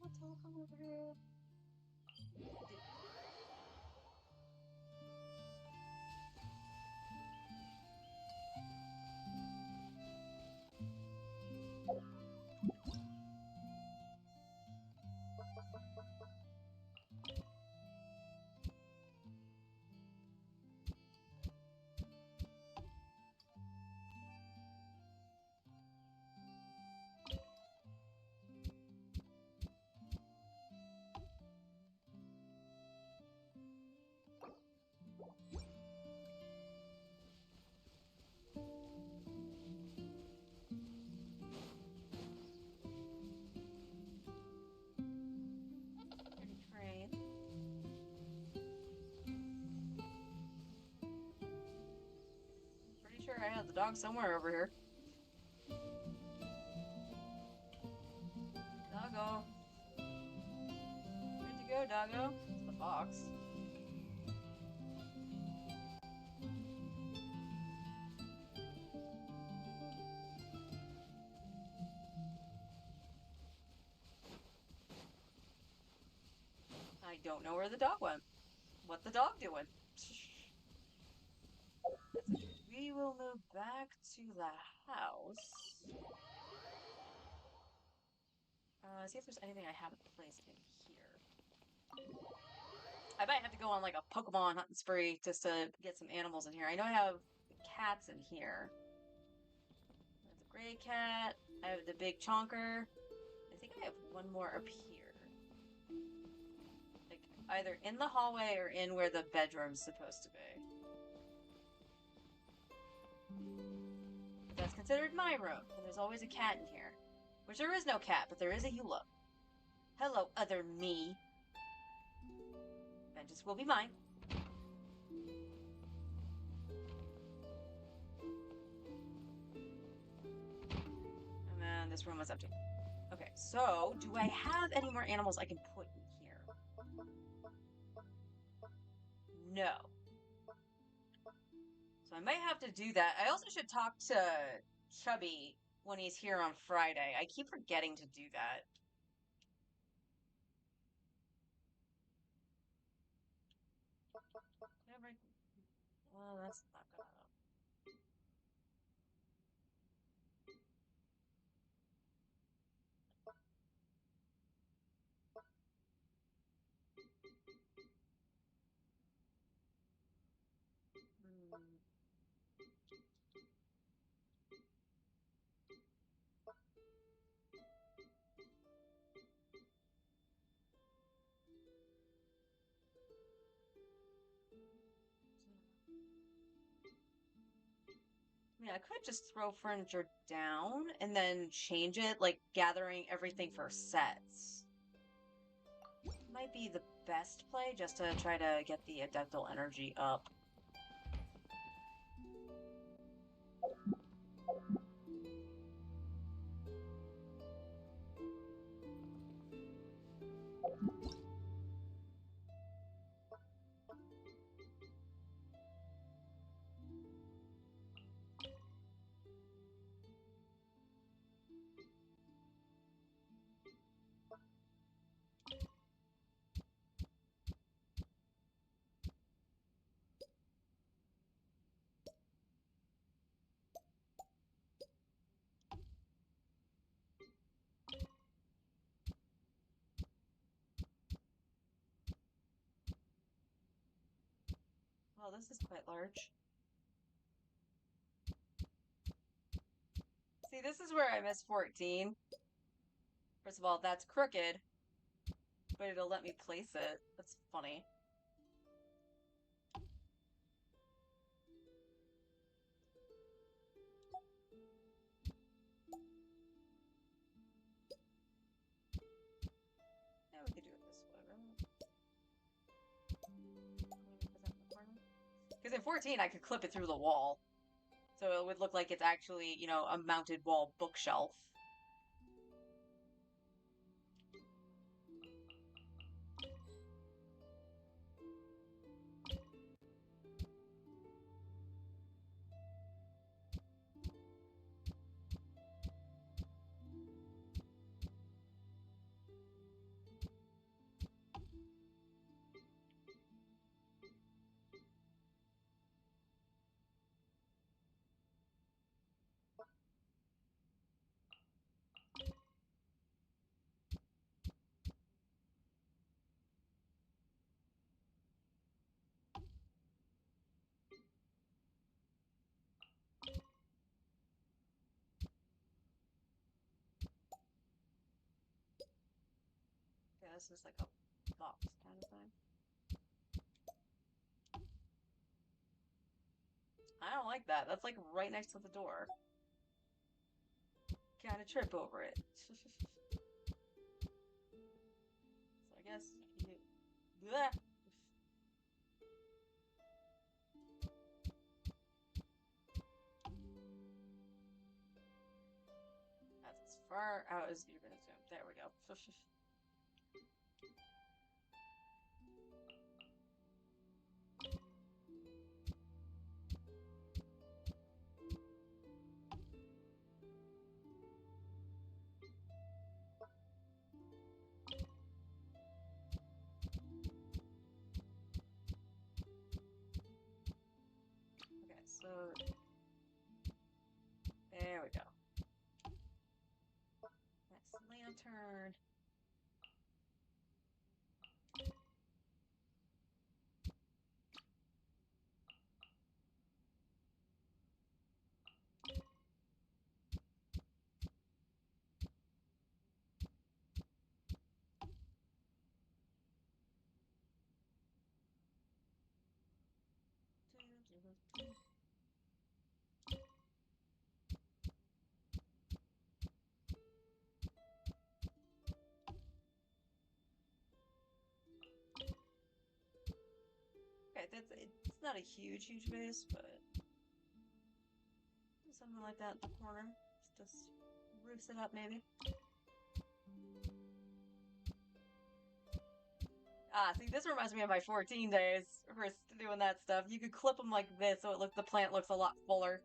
S1: a telephone over here? Train. Pretty sure I had the dog somewhere over here. Doggo. Where'd you go, doggo? It's the fox. I don't know where the dog went. What the dog doing? That's okay. We will move back to the house. See if there's anything I haven't placed in here. I might have to go on like a Pokemon hunting spree just to get some animals in here. I know I have cats in here. There's a gray cat. I have the big chonker. I think I have one more up here. Like either in the hallway or in where the bedroom's supposed to be. But that's considered my room, and there's always a cat in here. Which there is no cat, but there is a Eula. Hello, other me. Vengeance will be mine. And then this room was empty. Okay, so do I have any more animals I can put in here? No. So I might have to do that. I also should talk to Chubby when he's here on Friday. I keep forgetting to do that. Well, that's not gonna. Hmm. Yeah, I could just throw furniture down and then change it, like gathering everything for sets. Might be the best play just to try to get the adeptal energy up. Well, this is quite large. See, this is where I miss 14. First of all, that's crooked, but it'll let me place it. That's funny. Yeah, we could do it this way, right? Because in 14, I could clip it through the wall. So it would look like it's actually, you know, a mounted wall bookshelf. Yeah, this is like a box kind of thing. I don't like that. That's like right next to the door. Kind of trip over it. So I guess you... Bleh. That's as far out as you're gonna zoom. There we go. Okay, so there we go. That's lantern. Okay, it's not a huge base, but something like that in the corner. Just roofs it up, maybe. Ah, see, this reminds me of my 14 days for doing that stuff. You could clip them like this, so the plant looks a lot fuller.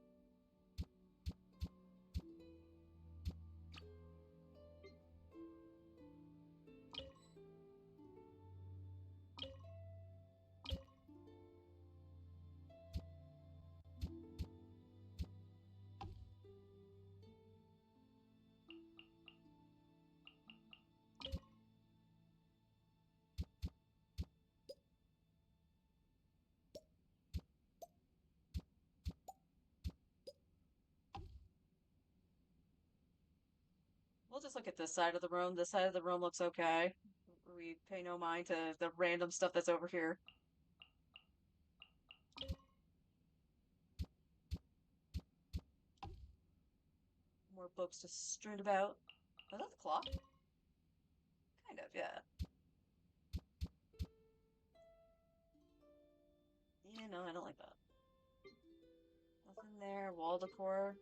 S1: We'll just look at this side of the room. This side of the room looks okay. We pay no mind to the random stuff that's over here. More books to strewn about. Was that the clock? Kind of, yeah. Yeah, no, I don't like that. Nothing there. Wall decor.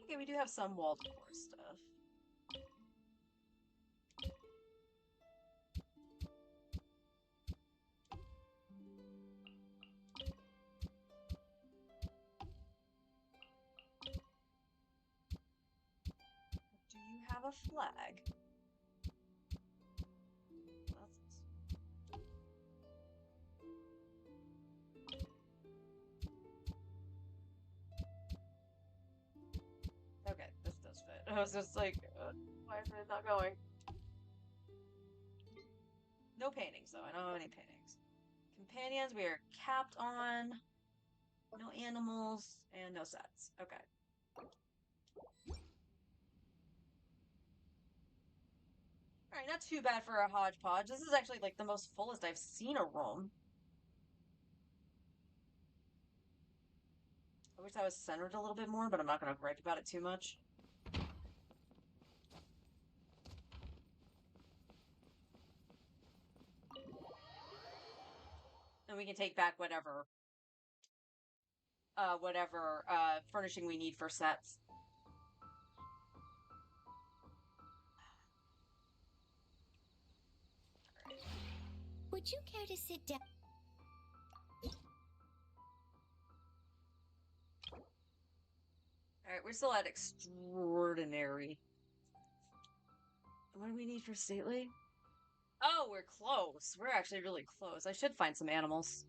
S1: Okay, we do have some wall decor stuff. Do you have a flag? Okay, this does fit. I was just like, why is it not going? No paintings, though. I don't have any paintings. Companions, we are capped on. No animals, and no sets. Okay. Alright, not too bad for a hodgepodge. This is actually, like, the most fullest I've seen a room. I wish I was centered a little bit more, but I'm not going to gripe about it too much. And we can take back whatever furnishing we need for sets.
S4: Would you care to sit down?
S1: Alright, we're still at extraordinary. What do we need for stately? Oh, we're close. We're actually really close. I should find some animals.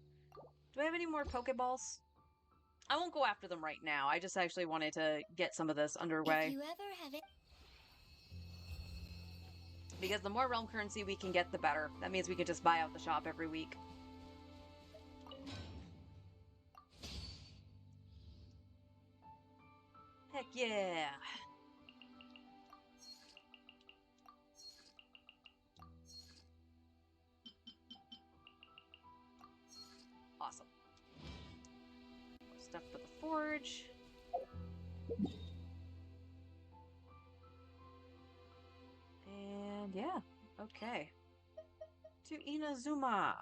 S1: Do I have any more Pokeballs? I won't go after them right now. I just actually wanted to get some of this underway.
S4: If you ever have it.
S1: Because the more realm currency we can get, the better. That means we can just buy out the shop every week. Heck yeah! Awesome. More stuff for the forge. And yeah, okay. To Inazuma.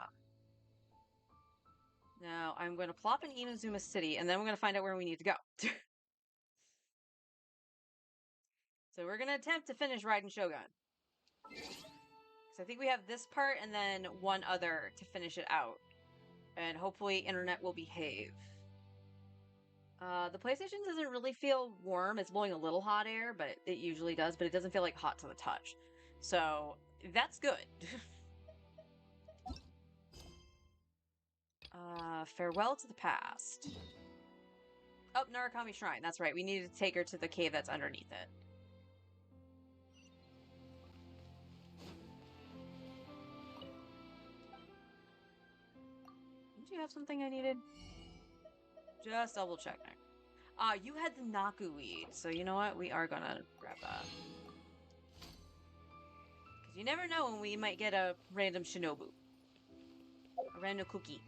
S1: Now, I'm going to plop in Inazuma City, and then we're going to find out where we need to go. So we're going to attempt to finish Raiden Shogun. So I think we have this part, and then one other to finish it out. And hopefully internet will behave. The PlayStation doesn't really feel warm. It's blowing a little hot air, but it usually does, but it doesn't feel like hot to the touch. So, that's good. Farewell to the past. Oh, Narukami Shrine. That's right. We need to take her to the cave that's underneath it. Did you have something I needed? Just double checking. You had the Naku weed, so you know what? We are gonna grab that. Because you never know when we might get a random Shinobu. A random cookie.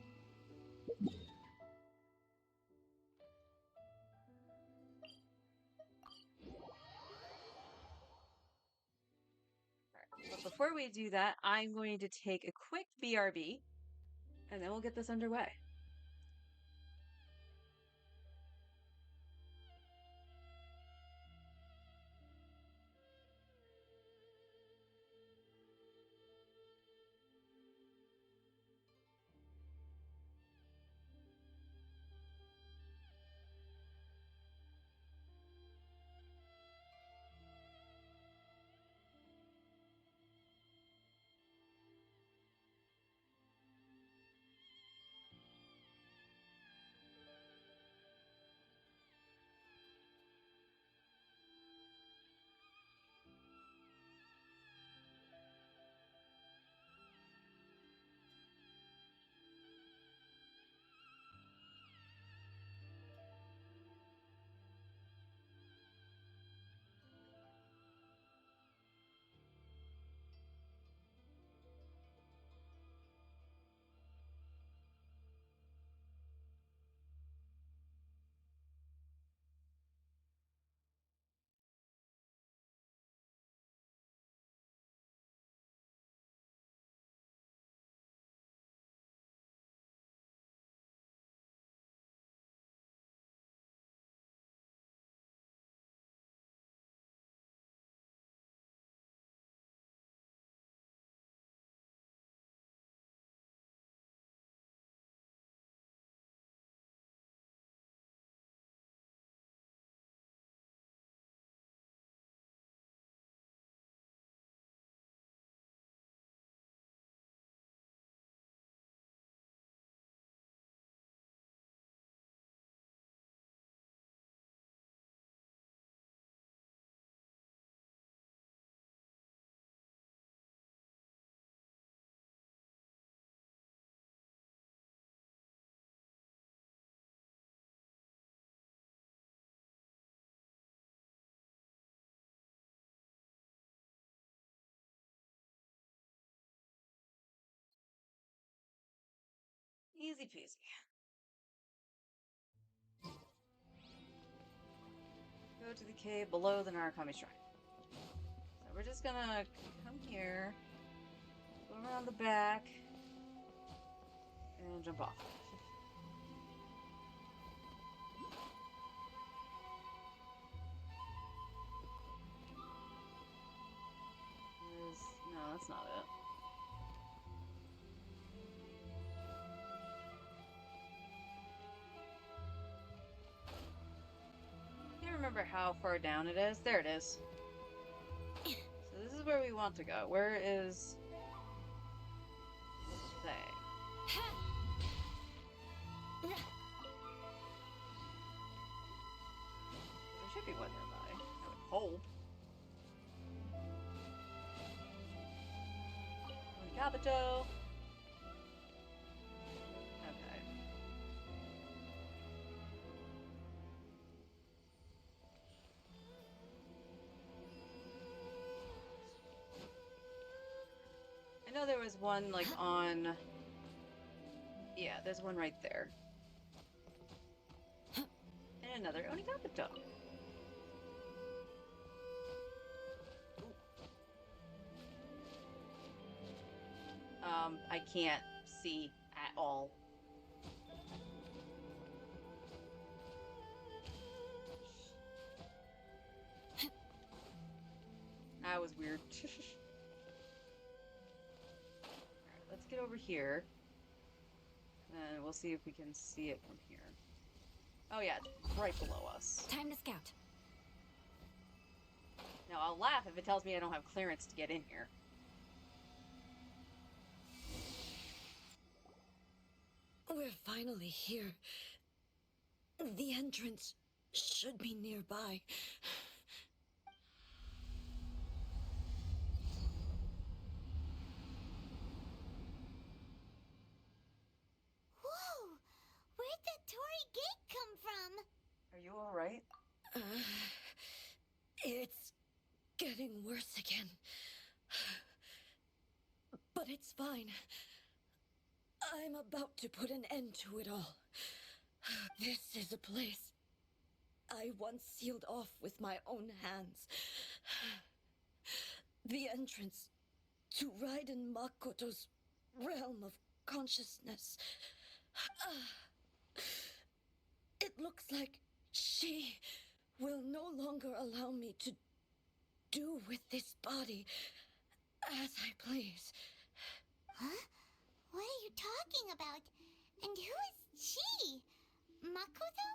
S1: Alright, but before we do that, I'm going to take a quick BRB, and then we'll get this underway. Easy peasy. Go to the cave below the Narukami Shrine. So we're just gonna come here, go around the back, and jump off. No, that's not it. Can't remember how far down it is. There it is. So this is where we want to go. Where is this thing? There should be one nearby. I would hope. Capital. Okay. I know there was one like on. Yeah, there's one right there. And another Onikabuto. I can't see at all. That was weird. Alright, let's get over here. And we'll see if we can see it from here. Oh yeah, it's right below us.
S2: Time to scout.
S1: Now I'll laugh if it tells me I don't have clearance to get in here.
S8: We're finally here. The entrance should be nearby.
S4: Whoa! Where'd that Torii gate come from?
S1: Are you alright?
S8: It's getting worse again. But it's fine. I'm about to put an end to it all. This is a place I once sealed off with my own hands. The entrance to Raiden Makoto's realm of consciousness. It looks like she will no longer allow me to do with this body as I please.
S4: Huh? What are you talking about? And who is she? Makoto?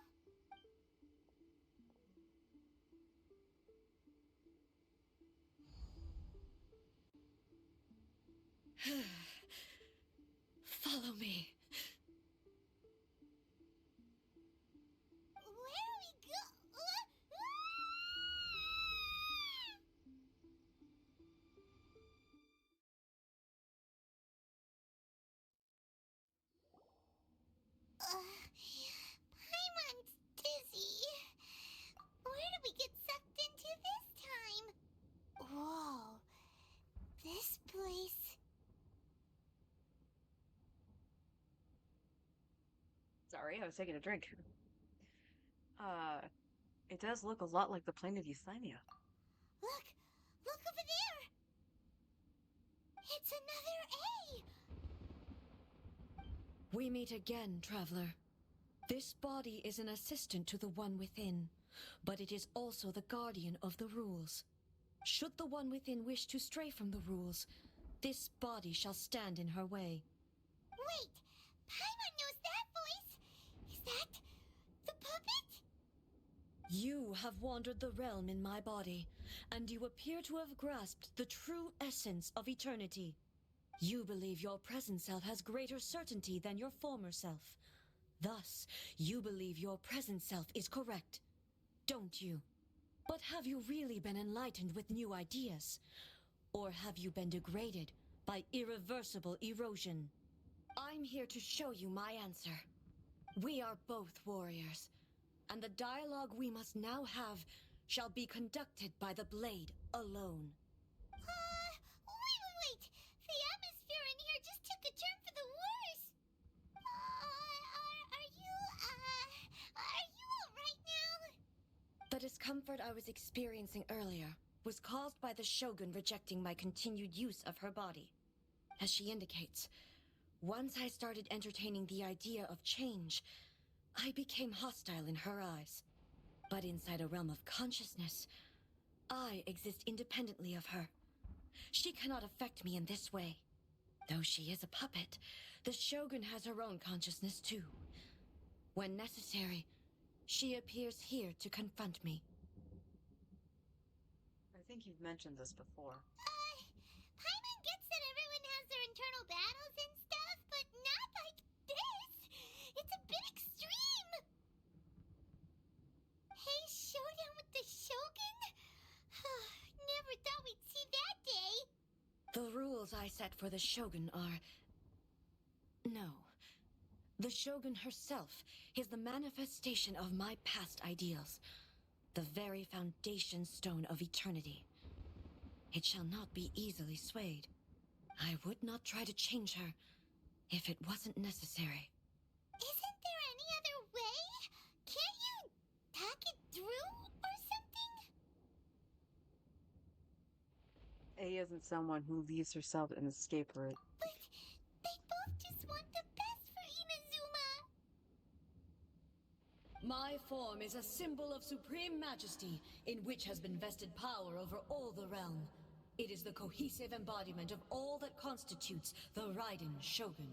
S8: Follow me.
S4: Where are we go? Paimon's dizzy. Where did we get sucked into this time? Whoa. This place...
S1: Sorry, I was taking a drink. It does look a lot like the plane of Euthymia.
S4: Look! Look over there! It's another A!
S8: We meet again, traveler. This body is an assistant to the one within, but it is also the guardian of the rules. Should the one within wish to stray from the rules, this body shall stand in her way.
S4: Wait! Paimon knows that voice! Is that... the puppet?
S8: You have wandered the realm in my body, and you appear to have grasped the true essence of eternity. You believe your present self has greater certainty than your former self. Thus, you believe your present self is correct, don't you? But have you really been enlightened with new ideas? Or have you been degraded by irreversible erosion? I'm here to show you my answer. We are both warriors, and the dialogue we must now have shall be conducted by the blade alone.
S4: Wait! The atmosphere in here just took a turn for the worse!
S8: discomfort I was experiencing earlier was caused by the Shogun rejecting my continued use of her body. As she indicates, once I started entertaining the idea of change, I became hostile in her eyes. But inside a realm of consciousness, I exist independently of her. She cannot affect me in this way. Though she is a puppet, the Shogun has her own consciousness too. When necessary, she appears here to confront me.
S1: I think you've mentioned this before.
S4: Paimon gets that everyone has their internal battles and stuff, but not like this. It's a bit extreme. Hey, showdown with the Shogun? Never thought we'd see that day.
S8: The rules I set for the Shogun are... No. The Shogun herself is the manifestation of my past ideals. The very foundation stone of eternity. It shall not be easily swayed. I would not try to change her if it wasn't necessary.
S4: Isn't there any other way? Can't you talk it through or something?
S1: A isn't someone who leaves herself an escape route.
S4: But they both just want the best for Inazuma.
S8: My form is a symbol of supreme majesty, in which has been vested power over all the realm. It is the cohesive embodiment of all that constitutes the Raiden Shogun.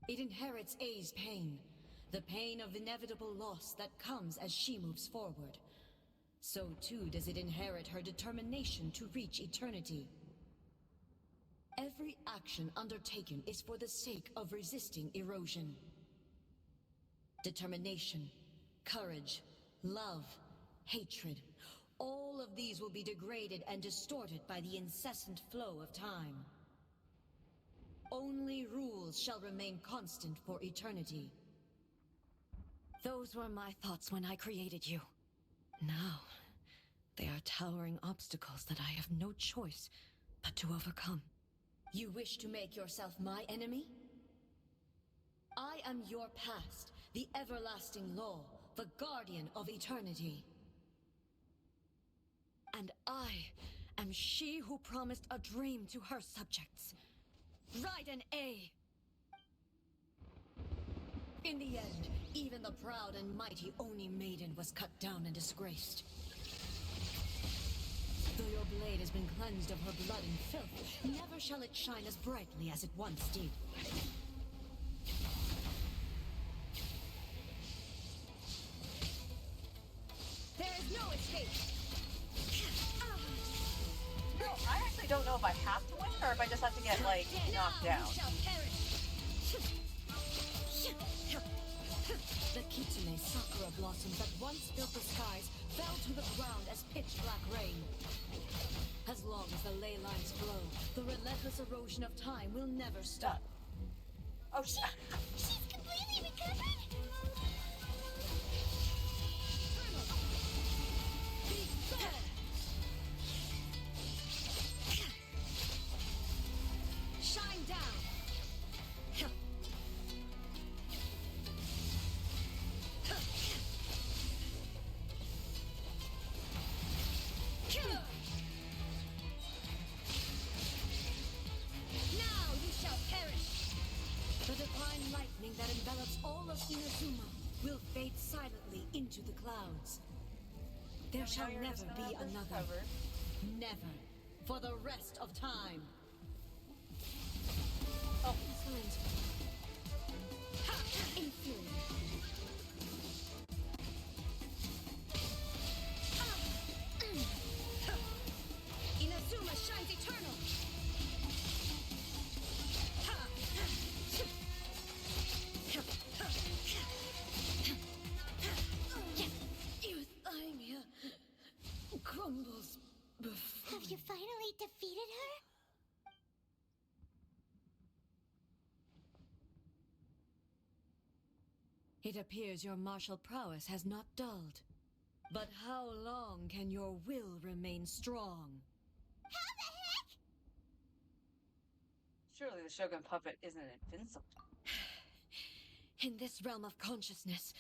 S8: It inherits A's pain, the pain of inevitable loss that comes as she moves forward. So too does it inherit her determination to reach eternity. Every action undertaken is for the sake of resisting erosion. Determination, courage, love, hatred, all of these will be degraded and distorted by the incessant flow of time. Only rules shall remain constant for eternity. Those were my thoughts when I created you. Now, they are towering obstacles that I have no choice but to overcome. You wish to make yourself my enemy? I am your past, the everlasting law, the guardian of eternity. And I am she who promised a dream to her subjects. Raiden A. In the end, even the proud and mighty Oni Maiden was cut down and disgraced. Though your blade has been cleansed of her blood and filth, never shall it shine as brightly as it once did. There is no escape!
S1: No, I actually don't know if I have to win or if I just have to get, like, knocked down.
S8: You shall perish! The Kitsune sakura blossoms that once filled the skies fell to the ground as pitch-black rain. As long as the ley lines flow, the relentless erosion of time will never stop.
S1: Oh,
S4: She's completely recovered?
S8: Shine down! Now you shall perish! The divine lightning that envelops all of Inazuma will fade silently into the clouds. There shall
S1: you're
S8: never
S1: just gonna
S8: be
S1: have to
S8: another.
S1: recover.
S8: Never. For the rest of time.
S1: Oh.
S8: Excellent. Ha! Inferior. Inazuma shines eternal. Euthymia crumbles before.
S4: Have you finally defeated her?
S8: It appears your martial prowess has not dulled. But how long can your will remain strong?
S4: How the heck?
S1: Surely the Shogun puppet isn't invincible.
S8: In this realm of consciousness,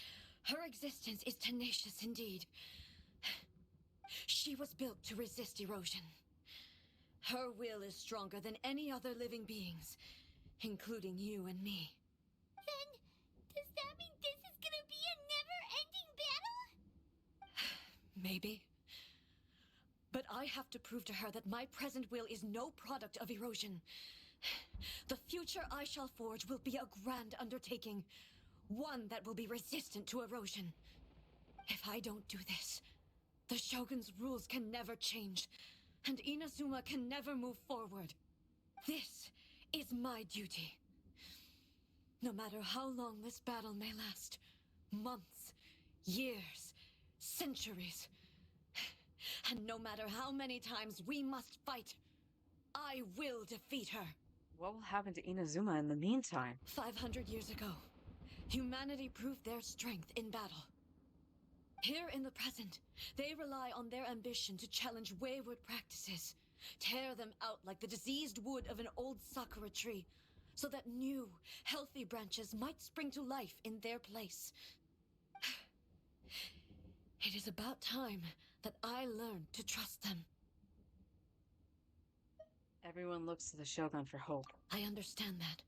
S8: Her existence is tenacious indeed. She was built to resist erosion. Her will is stronger than any other living beings, including you and me.
S4: Then, does that mean this is gonna be a never-ending battle?
S8: Maybe. But I have to prove to her that my present will is no product of erosion. The future I shall forge will be a grand undertaking, one that will be resistant to erosion. If I don't do this, the Shogun's rules can never change, and Inazuma can never move forward. This is my duty. No matter how long this battle may last, months, years, centuries, and no matter how many times we must fight, I will defeat her.
S1: What will happen to Inazuma in the meantime?
S8: 500 years ago, humanity proved their strength in battle. Here in the present, they rely on their ambition to challenge wayward practices, tear them out like the diseased wood of an old sakura tree, so that new, healthy branches might spring to life in their place. It is about time that I learned to trust them.
S1: Everyone looks to the Shogun for hope.
S8: I understand that.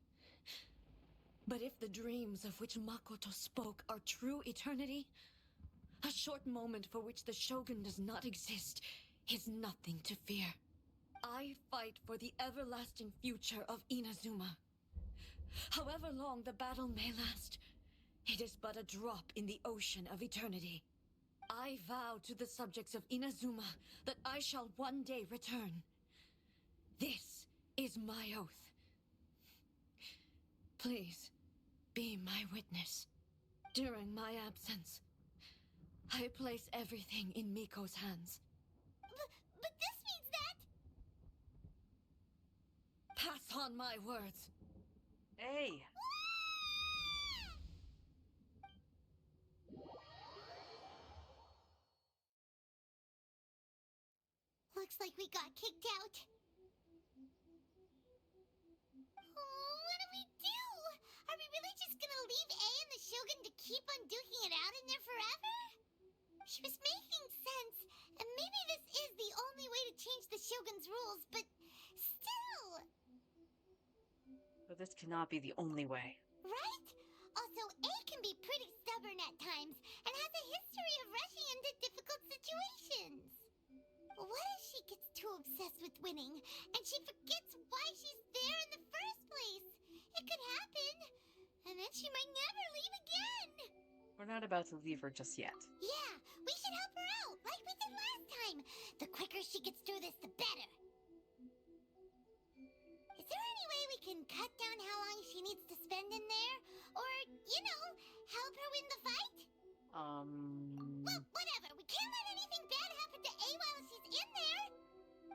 S8: But if the dreams of which Makoto spoke are true eternity, a short moment for which the Shogun does not exist is nothing to fear. I fight for the everlasting future of Inazuma. However long the battle may last, it is but a drop in the ocean of eternity. I vow to the subjects of Inazuma that I shall one day return. This is my oath. Please, be my witness. During my absence, I place everything in Miko's hands.
S4: But this means that...
S8: Pass on my words.
S1: Hey!
S4: Looks like we got kicked out. Oh, what do we do? Are we really just gonna leave A and the Shogun to keep on duking it out in there forever? She was making sense, and maybe this is the only way to change the Shogun's rules, but still...
S1: But this cannot be the only way.
S4: Right? Also, A can be pretty stubborn at times, and has a history of rushing into difficult situations. What if she gets too obsessed with winning, and she forgets why she's there in the first place? It could happen, and then she might never leave again.
S1: We're not about to leave her just yet.
S4: Yeah, we should help her out, like we did last time. The quicker she gets through this, the better. Is there any way we can cut down how long she needs to spend in there? Or, help her win the fight? Well, whatever. We can't let anything bad happen to A while she's in there.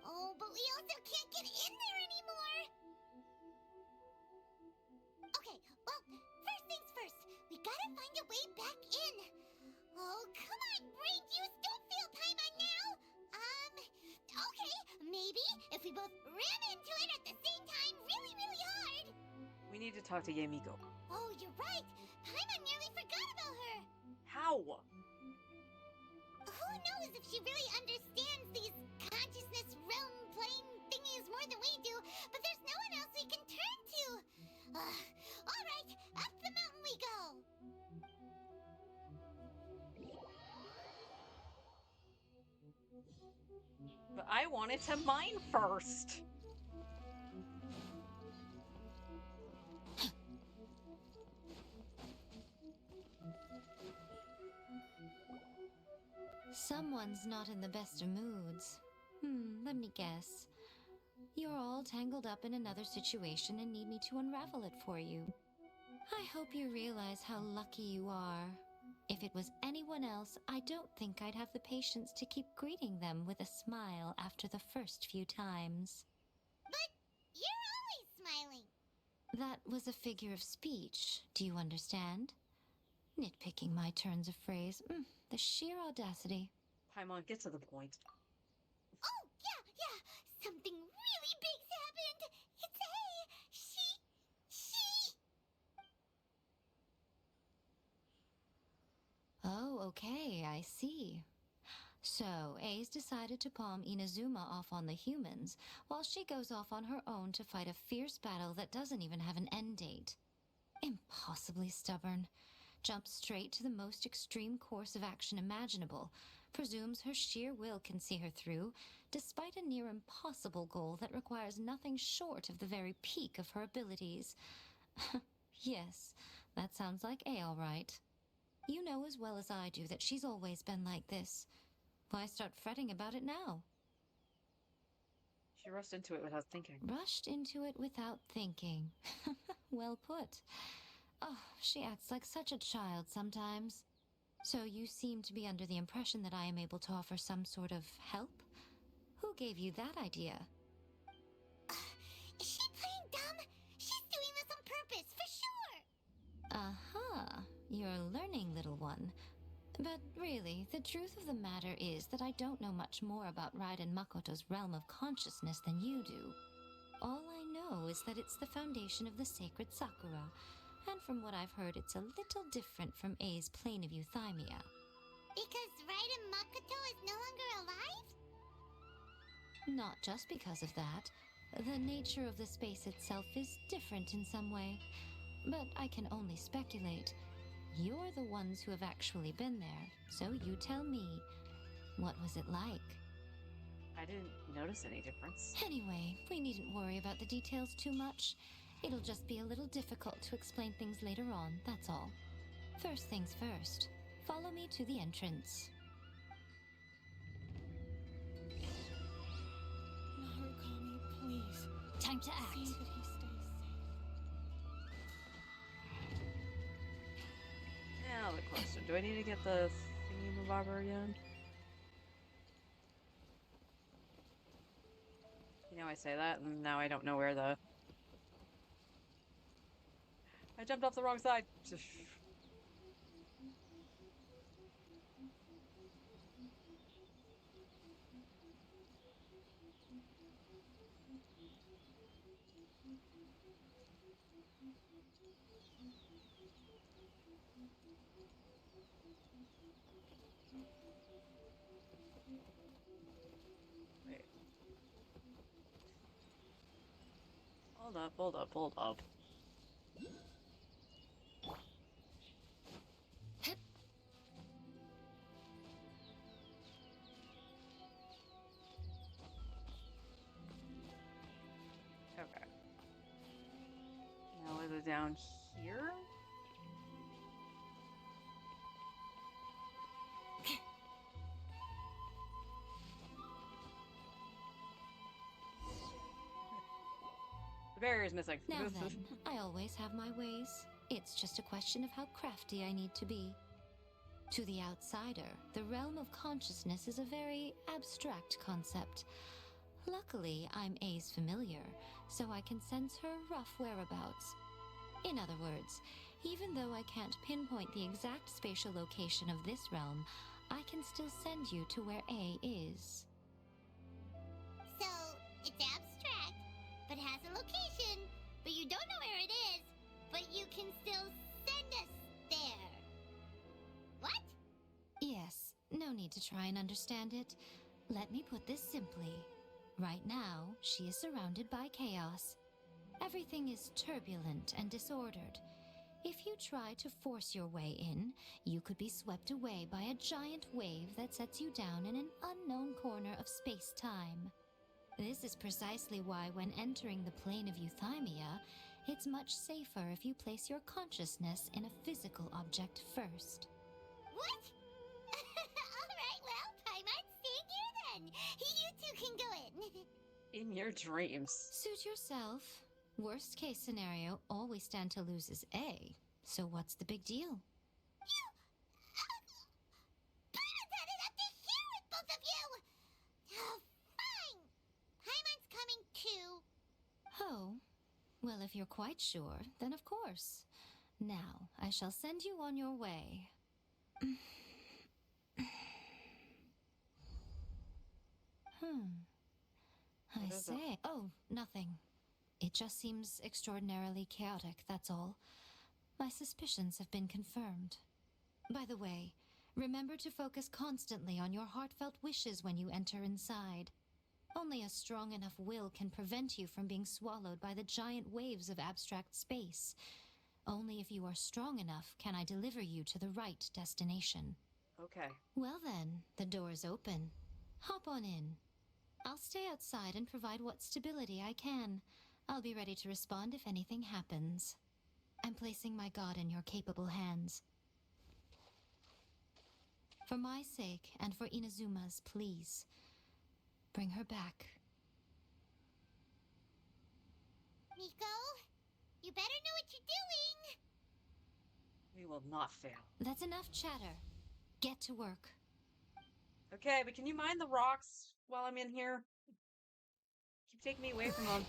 S4: Oh, but we also can't get in there anymore. Okay, well, first things first. We gotta find a way back in. Oh, come on, brain juice. Don't feel Paimon now. Okay, maybe if we both ran into it at the same time really, really hard.
S1: We need to talk to Yamiko.
S4: Oh, you're right. Paimon nearly forgot about her.
S1: How?
S4: Who knows if she really understands these consciousness realm plane thingies more than we do, but there's no one else we can turn to. All right, up the mountain we go.
S1: But I wanted to mine first.
S2: Someone's not in the best of moods. Let me guess. You're all tangled up in another situation and need me to unravel it for you. I hope you realize how lucky you are. If it was anyone else, I don't think I'd have the patience to keep greeting them with a smile after the first few times.
S4: But you're always smiling.
S2: That was a figure of speech, do you understand? Nitpicking my turns of phrase. The sheer audacity.
S1: Paimon, get to the point.
S4: Oh, yeah. Something really big's happened. It's A. She...
S2: Okay, I see. So, A's decided to palm Inazuma off on the humans, while she goes off on her own to fight a fierce battle that doesn't even have an end date. Impossibly stubborn. Jumps straight to the most extreme course of action imaginable, presumes her sheer will can see her through, despite a near impossible goal that requires nothing short of the very peak of her abilities. Yes, that sounds like A all right. You know as well as I do that she's always been like this. Why start fretting about it now?
S1: She rushed into it without thinking.
S2: Rushed into it without thinking. Well put. Oh, she acts like such a child sometimes. So you seem to be under the impression that I am able to offer some sort of help? Who gave you that idea?
S4: Is she playing dumb? She's doing this on purpose, for sure!
S2: Aha, you're learning, little one. But really, the truth of the matter is that I don't know much more about Raiden Makoto's realm of consciousness than you do. All I know is that it's the foundation of the sacred Sakura, and from what I've heard, it's a little different from A's plane of euthymia.
S4: Because Raiden Makoto is no longer alive?
S2: Not just because of that. The nature of the space itself is different in some way. But I can only speculate. You're the ones who have actually been there, so you tell me. What was it like?
S1: I didn't notice any difference.
S2: Anyway, we needn't worry about the details too much. It'll just be a little difficult to explain things later on, that's all. First things first. Follow me to the entrance.
S8: Narukami, please.
S2: Time to act.
S8: See that he stays safe.
S1: Now the question, do I need to get the thingy-mabobber again? You know, I say that, and now I don't know where the... I jumped off the wrong side! Wait. Hold up, hold up, hold up. Okay. Now is it down here? The barrier is missing.
S2: Now then, I always have my ways. It's just a question of how crafty I need to be. To the outsider, the realm of consciousness is a very abstract concept. Luckily, I'm A's familiar, so I can sense her rough whereabouts. In other words, even though I can't pinpoint the exact spatial location of this realm, I can still send you to where A is.
S4: So, it's abstract, but has a location, but you don't know where it is, but you can still send us there. What?
S2: Yes, no need to try and understand it. Let me put this simply. Right now, she is surrounded by chaos. Everything is turbulent and disordered. If you try to force your way in, you could be swept away by a giant wave that sets you down in an unknown corner of space-time. This is precisely why when entering the plane of euthymia, it's much safer if you place your consciousness in a physical object first.
S4: What? Alright, well, Paimon's staying here then. You two can go in.
S1: In your dreams.
S2: Suit yourself. Worst case scenario, all we stand to lose is A. So what's the big deal?
S4: You... Paimon's had it up to here with both of you! Oh, fine! Paimon's coming too.
S2: Oh, well, if you're quite sure, then of course. Now, I shall send you on your way. I
S1: What is it?
S2: say. Oh, nothing. It just seems extraordinarily chaotic, that's all. My suspicions have been confirmed. By the way,
S9: Remember to focus constantly on your heartfelt wishes when you enter inside. Only a strong enough will can prevent you from being swallowed by the giant waves of abstract space. Only if you are strong enough can I deliver you to the right destination.
S1: Okay.
S9: Well then, the door's open. Hop on in. I'll stay outside and provide what stability I can. I'll be ready to respond if anything happens. I'm placing my god in your capable hands. For my sake and for Inazuma's, please, bring her back.
S4: Miko, you better know what you're doing.
S1: We will not fail.
S9: That's enough chatter. Get to work.
S1: Okay, but can you mind the rocks while I'm in here? Keep taking me away from them.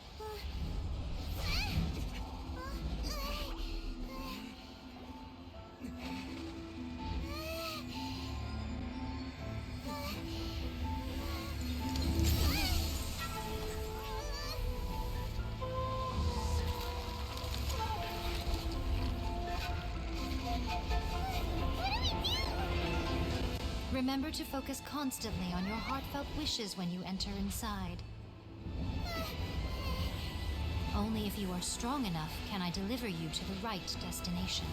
S9: Remember to focus constantly on your heartfelt wishes when you enter inside. Only if you are strong enough can I deliver you to the right destination.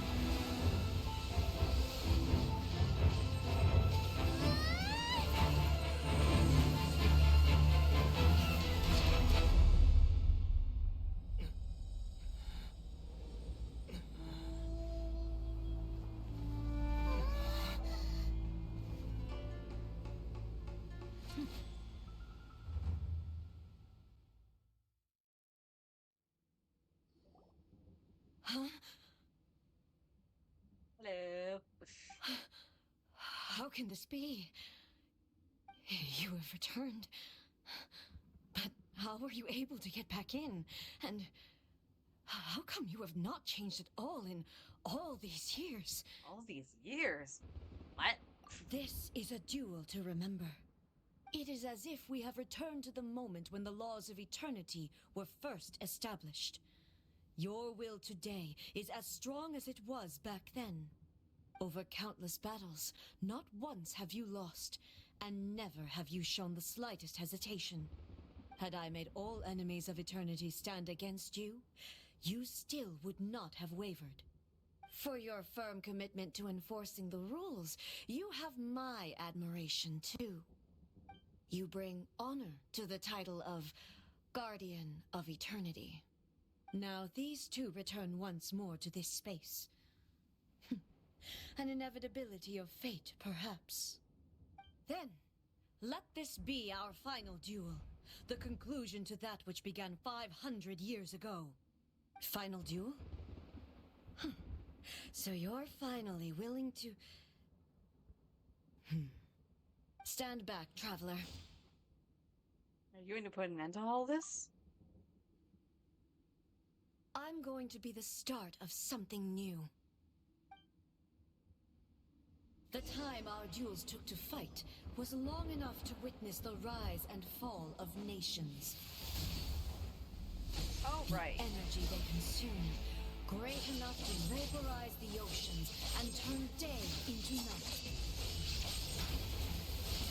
S8: Huh?
S1: Hello.
S8: How can this be? You have returned. But how were you able to get back in? And how come you have not changed at all in all these years?
S1: All these years? What?
S8: This is a duel to remember. It is as if we have returned to the moment when the laws of eternity were first established. Your will today is as strong as it was back then. Over countless battles, not once have you lost, and never have you shown the slightest hesitation. Had I made all enemies of eternity stand against you, you still would not have wavered. For your firm commitment to enforcing the rules, you have my admiration too. You bring honor to the title of Guardian of Eternity. Now these two return once more to this space. An inevitability of fate, perhaps. Then, let this be our final duel, the conclusion to that which began 500 years ago. Final duel? So you're finally willing to... Stand back, traveler.
S1: Are you going to put an end to all this?
S8: I'm going to be the start of something new. The time our duels took to fight was long enough to witness the rise and fall of nations.
S1: Oh, right.
S8: The energy they consumed, great enough to vaporize the oceans and turn day into night.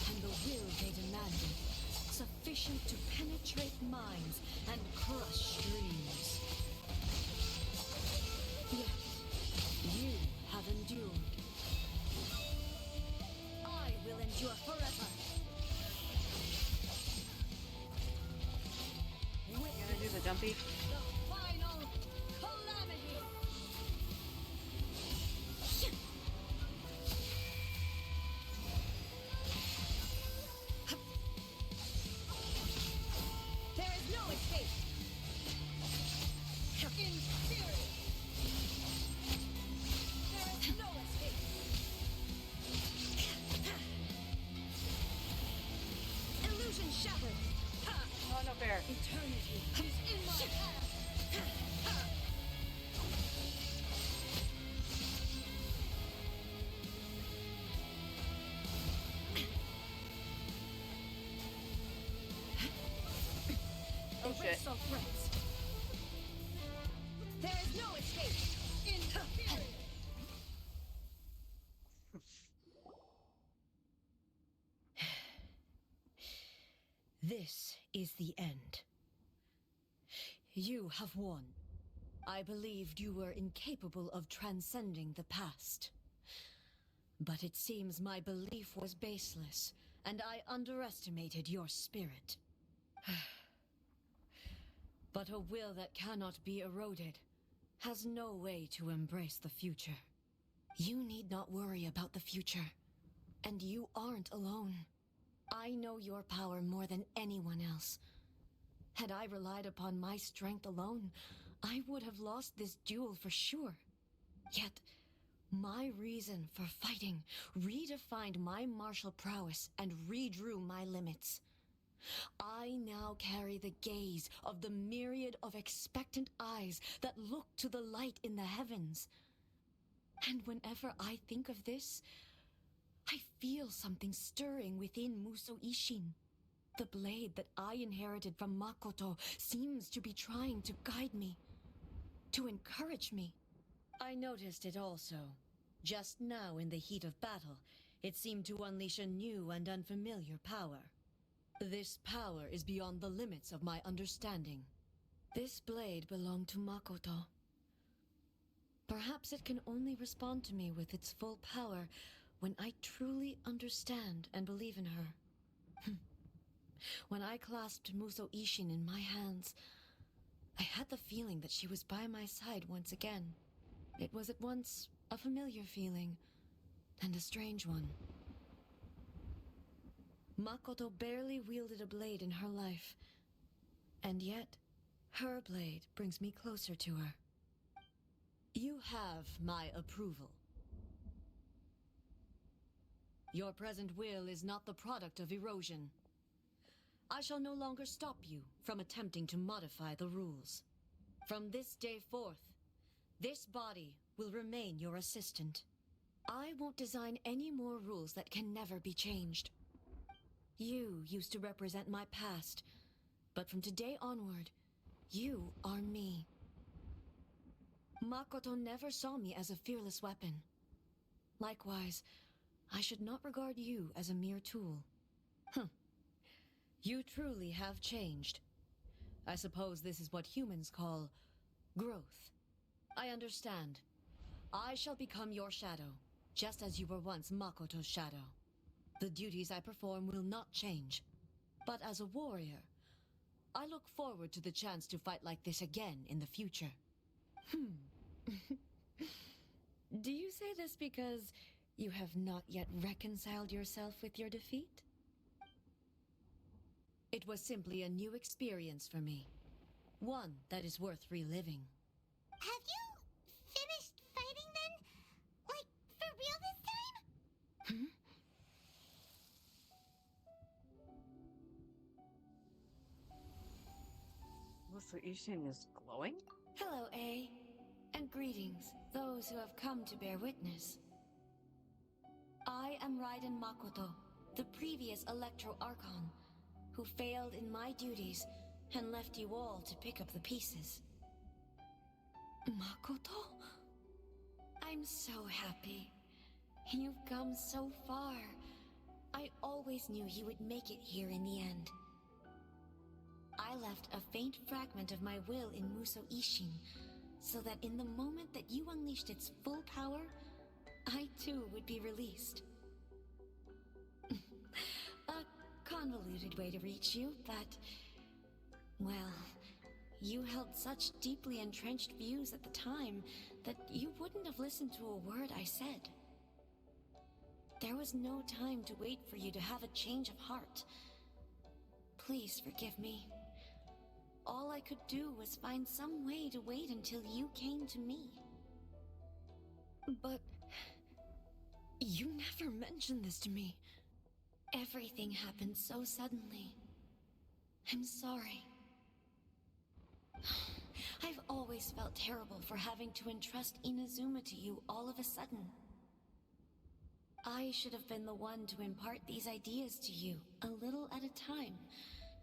S8: And the will they demanded, sufficient to penetrate minds and crush dreams. Yet, you have endured. I will endure forever.
S1: You gonna do the jumpy?
S8: The final calamity! There is no escape! Inferior! There is no escape! Illusion shattered!
S1: Oh, no fair.
S8: Eternity is in my hand!
S1: Oh, shit.
S8: Erase all threats. There is no escape! Inferior! This is the end. You have won. I believed you were incapable of transcending the past. But it seems my belief was baseless, and I underestimated your spirit. But a will that cannot be eroded has no way to embrace the future. You need not worry about the future, and you aren't alone. I know your power more than anyone else. Had I relied upon my strength alone, I would have lost this duel for sure. Yet, my reason for fighting redefined my martial prowess and redrew my limits. I now carry the gaze of the myriad of expectant eyes that look to the light in the heavens. And whenever I think of this, I feel something stirring within Muso Ishin. The blade that I inherited from Makoto seems to be trying to guide me, to encourage me. I noticed it also. Just now in the heat of battle, it seemed to unleash a new and unfamiliar power. This power is beyond the limits of my understanding. This blade belonged to Makoto. Perhaps it can only respond to me with its full power when I truly understand and believe in her. When I clasped Muso Ishin in my hands, I had the feeling that she was by my side once again. It was at once a familiar feeling and a strange one. Makoto barely wielded a blade in her life, and yet her blade brings me closer to her. You have my approval. Your present will is not the product of erosion. I shall no longer stop you from attempting to modify the rules. From this day forth, this body will remain your assistant. I won't design any more rules that can never be changed. You used to represent my past, but from today onward, you are me. Makoto never saw me as a fearless weapon. Likewise, I should not regard you as a mere tool. You truly have changed. I suppose this is what humans call growth. I understand. I shall become your shadow, just as you were once Makoto's shadow. The duties I perform will not change. But as a warrior, I look forward to the chance to fight like this again in the future. Do you say this because you have not yet reconciled yourself with your defeat? It was simply a new experience for me. One that is worth reliving.
S4: Have you finished fighting then? Like, for real this time?
S1: Muso Ishin is glowing?
S2: Hello, A. And greetings, those who have come to bear witness. I am Raiden Makoto, the previous Electro Archon, who failed in my duties and left you all to pick up the pieces.
S8: Makoto?
S2: I'm so happy. You've come so far. I always knew you would make it here in the end. I left a faint fragment of my will in Muso Ishin, so that in the moment that you unleashed its full power, I too would be released. A convoluted way to reach you, but... well, you held such deeply entrenched views at the time that you wouldn't have listened to a word I said. There was no time to wait for you to have a change of heart. Please forgive me. All I could do was find some way to wait until you came to me.
S8: But... you never mentioned this to me.
S2: Everything happened so suddenly. I'm sorry. I've always felt terrible for having to entrust Inazuma to you all of a sudden. I should have been the one to impart these ideas to you, a little at a time,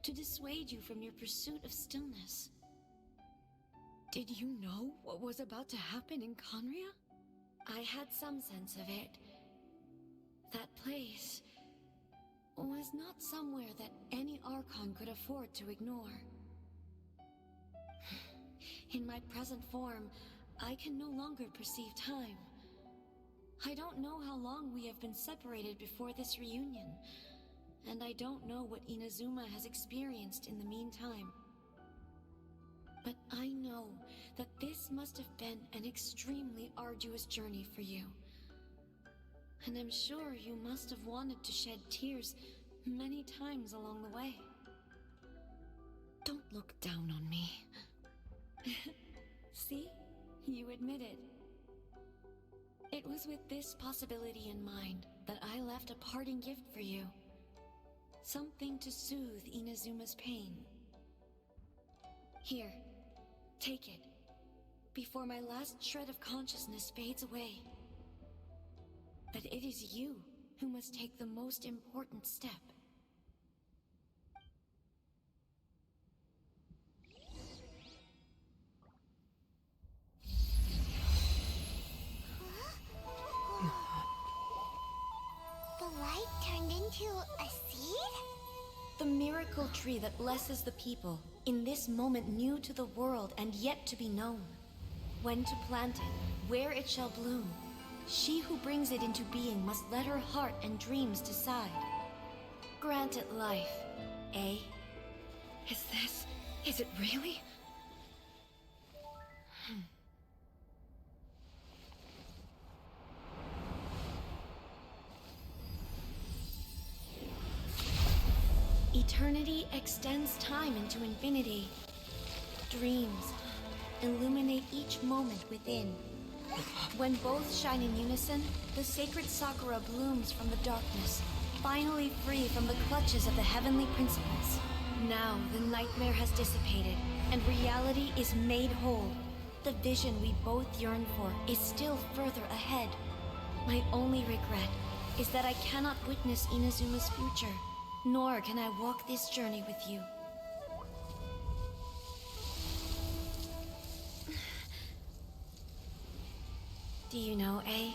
S2: to dissuade you from your pursuit of stillness.
S8: Did you know what was about to happen in Conria?
S2: I had some sense of it. That place was not somewhere that any
S8: Archon could afford to ignore. In my present form, I can no longer perceive time. I don't know how long we have been separated before this reunion, and I don't know what Inazuma has experienced in the meantime. But I know that this must have been an extremely arduous journey for you. And I'm sure you must have wanted to shed tears many times along the way. Don't look down on me. See? You admit it. It was with this possibility in mind that I left a parting gift for you. Something to soothe Inazuma's pain. Here, take it, before my last shred of consciousness fades away. That it is you who must take the most important step.
S4: The light turned into a seed?
S8: The miracle tree that blesses the people, in this moment new to the world and yet to be known. When to plant it, where it shall bloom. She who brings it into being must let her heart and dreams decide. Grant it life, eh? Is it really? Eternity extends time into infinity. Dreams illuminate each moment within. When both shine in unison, the sacred Sakura blooms from the darkness, finally free from the clutches of the heavenly principles. Now the nightmare has dissipated, and reality is made whole. The vision we both yearn for is still further ahead. My only regret is that I cannot witness Inazuma's future, nor can I walk this journey with you. Do you know, A?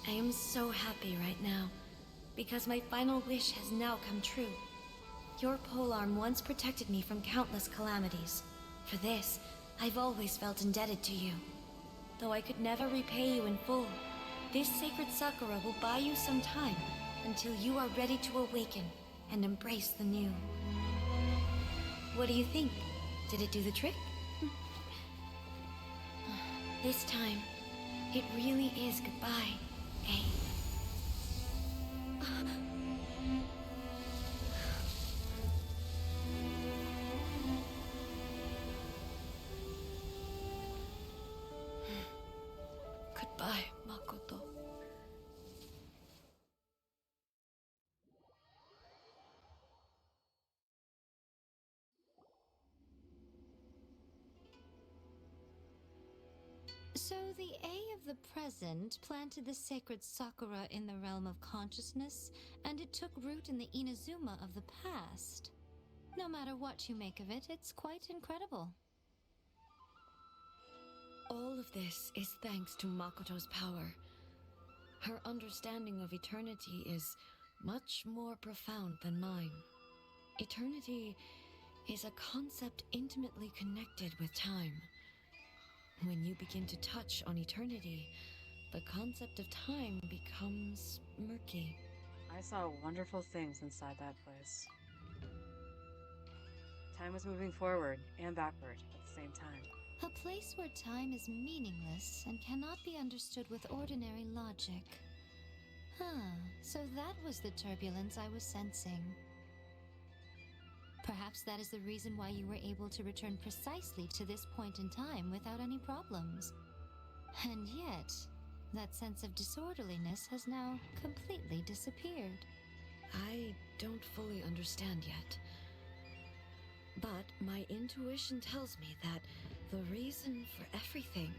S8: I am so happy right now, because my final wish has now come true. Your polearm once protected me from countless calamities. For this, I've always felt indebted to you. Though I could never repay you in full, this sacred Sakura will buy you some time until you are ready to awaken and embrace the new. What do you think? Did it do the trick? This time, it really is goodbye, eh? Goodbye, Makoto.
S9: So the A of the present planted the sacred Sakura in the realm of consciousness, and it took root in the Inazuma of the past. No matter what you make of it, it's quite incredible.
S8: All of this is thanks to Makoto's power. Her understanding of eternity is much more profound than mine. Eternity is a concept intimately connected with time. When you begin to touch on eternity, the concept of time becomes murky.
S1: I saw wonderful things inside that place. Time was moving forward and backward at the same time.
S9: A place where time is meaningless and cannot be understood with ordinary logic. So that was the turbulence I was sensing. Perhaps that is the reason why you were able to return precisely to this point in time without any problems. And yet, that sense of disorderliness has now completely disappeared.
S8: I don't fully understand yet. But my intuition tells me that the reason for everything,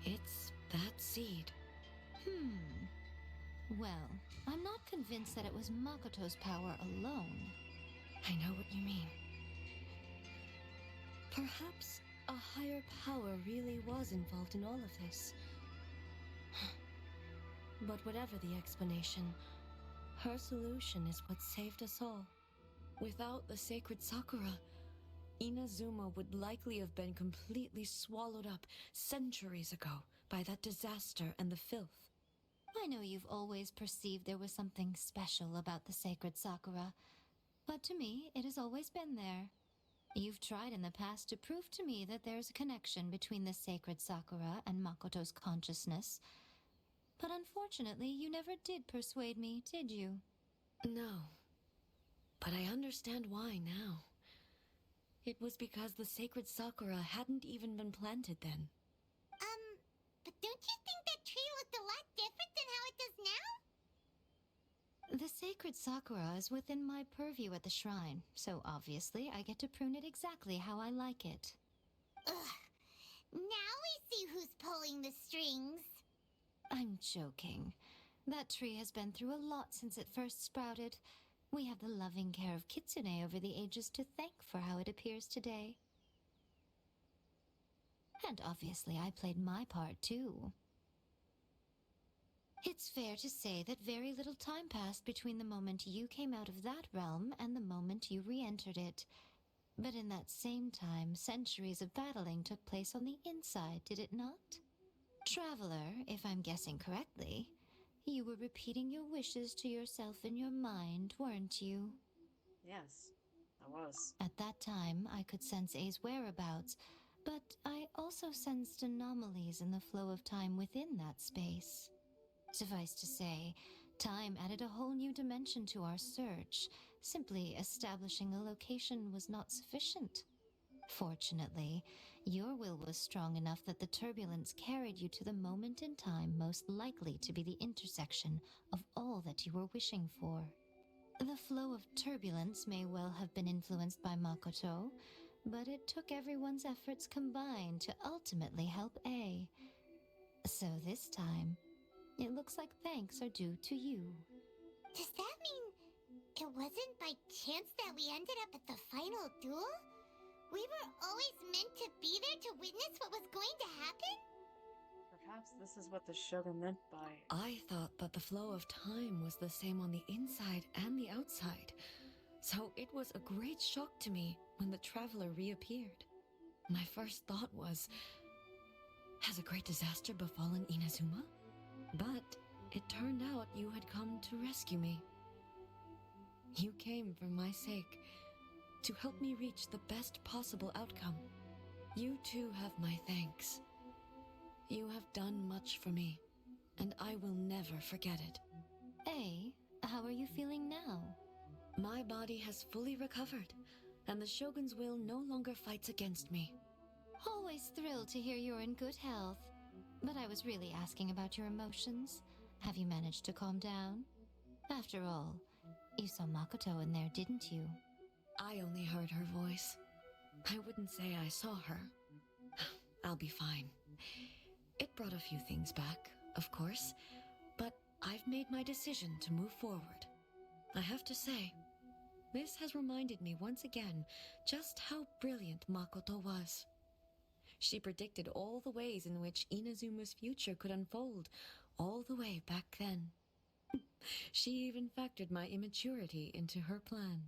S8: it's that seed.
S9: Well, I'm not convinced that it was Makoto's power alone.
S8: I know what you mean. Perhaps a higher power really was involved in all of this. But whatever the explanation, her solution is what saved us all. Without the sacred Sakura, Inazuma would likely have been completely swallowed up centuries ago by that disaster and the filth.
S9: I know you've always perceived there was something special about the sacred Sakura, but to me, it has always been there. You've tried in the past to prove to me that there's a connection between the sacred Sakura and Makoto's consciousness, but unfortunately, you never did persuade me, did you?
S8: No, but I understand why now. It was because the sacred Sakura hadn't even been planted then.
S4: But don't you think that tree looked a lot different than how it does now?
S9: The sacred Sakura is within my purview at the shrine, so obviously I get to prune it exactly how I like it.
S4: Ugh. Now we see who's pulling the strings.
S9: I'm joking. That tree has been through a lot since it first sprouted. We have the loving care of Kitsune over the ages to thank for how it appears today. And obviously I played my part too. It's fair to say that very little time passed between the moment you came out of that realm and the moment you re-entered it. But in that same time, centuries of battling took place on the inside, did it not? Traveler, if I'm guessing correctly, you were repeating your wishes to yourself in your mind, weren't you?
S1: Yes, I was.
S9: At that time, I could sense A's whereabouts, but I also sensed anomalies in the flow of time within that space. Suffice to say, time added a whole new dimension to our search. Simply establishing a location was not sufficient. Fortunately, your will was strong enough that the turbulence carried you to the moment in time most likely to be the intersection of all that you were wishing for. The flow of turbulence may well have been influenced by Makoto, but it took everyone's efforts combined to ultimately help A. So this time, it looks like thanks are due to you.
S4: Does that mean it wasn't by chance that we ended up at the final duel? We were always meant to be there to witness what was going to happen?
S1: Perhaps this is what the Shogun meant by...
S8: I thought that the flow of time was the same on the inside and the outside, so it was a great shock to me when the traveler reappeared. My first thought was, has a great disaster befallen Inazuma? But it turned out you had come to rescue me. You came for my sake, to help me reach the best possible outcome. You too have my thanks. You have done much for me, and I will never forget it.
S9: A, how are you feeling now?
S8: My body has fully recovered, and the Shogun's will no longer fights against me.
S9: Always thrilled to hear you're in good health. But I was really asking about your emotions. Have you managed to calm down? After all, you saw Makoto in there, didn't you?
S8: I only heard her voice. I wouldn't say I saw her. I'll be fine. It brought a few things back, of course, but I've made my decision to move forward. I have to say, this has reminded me once again just how brilliant Makoto was. She predicted all the ways in which Inazuma's future could unfold, all the way back then. She even factored my immaturity into her plan.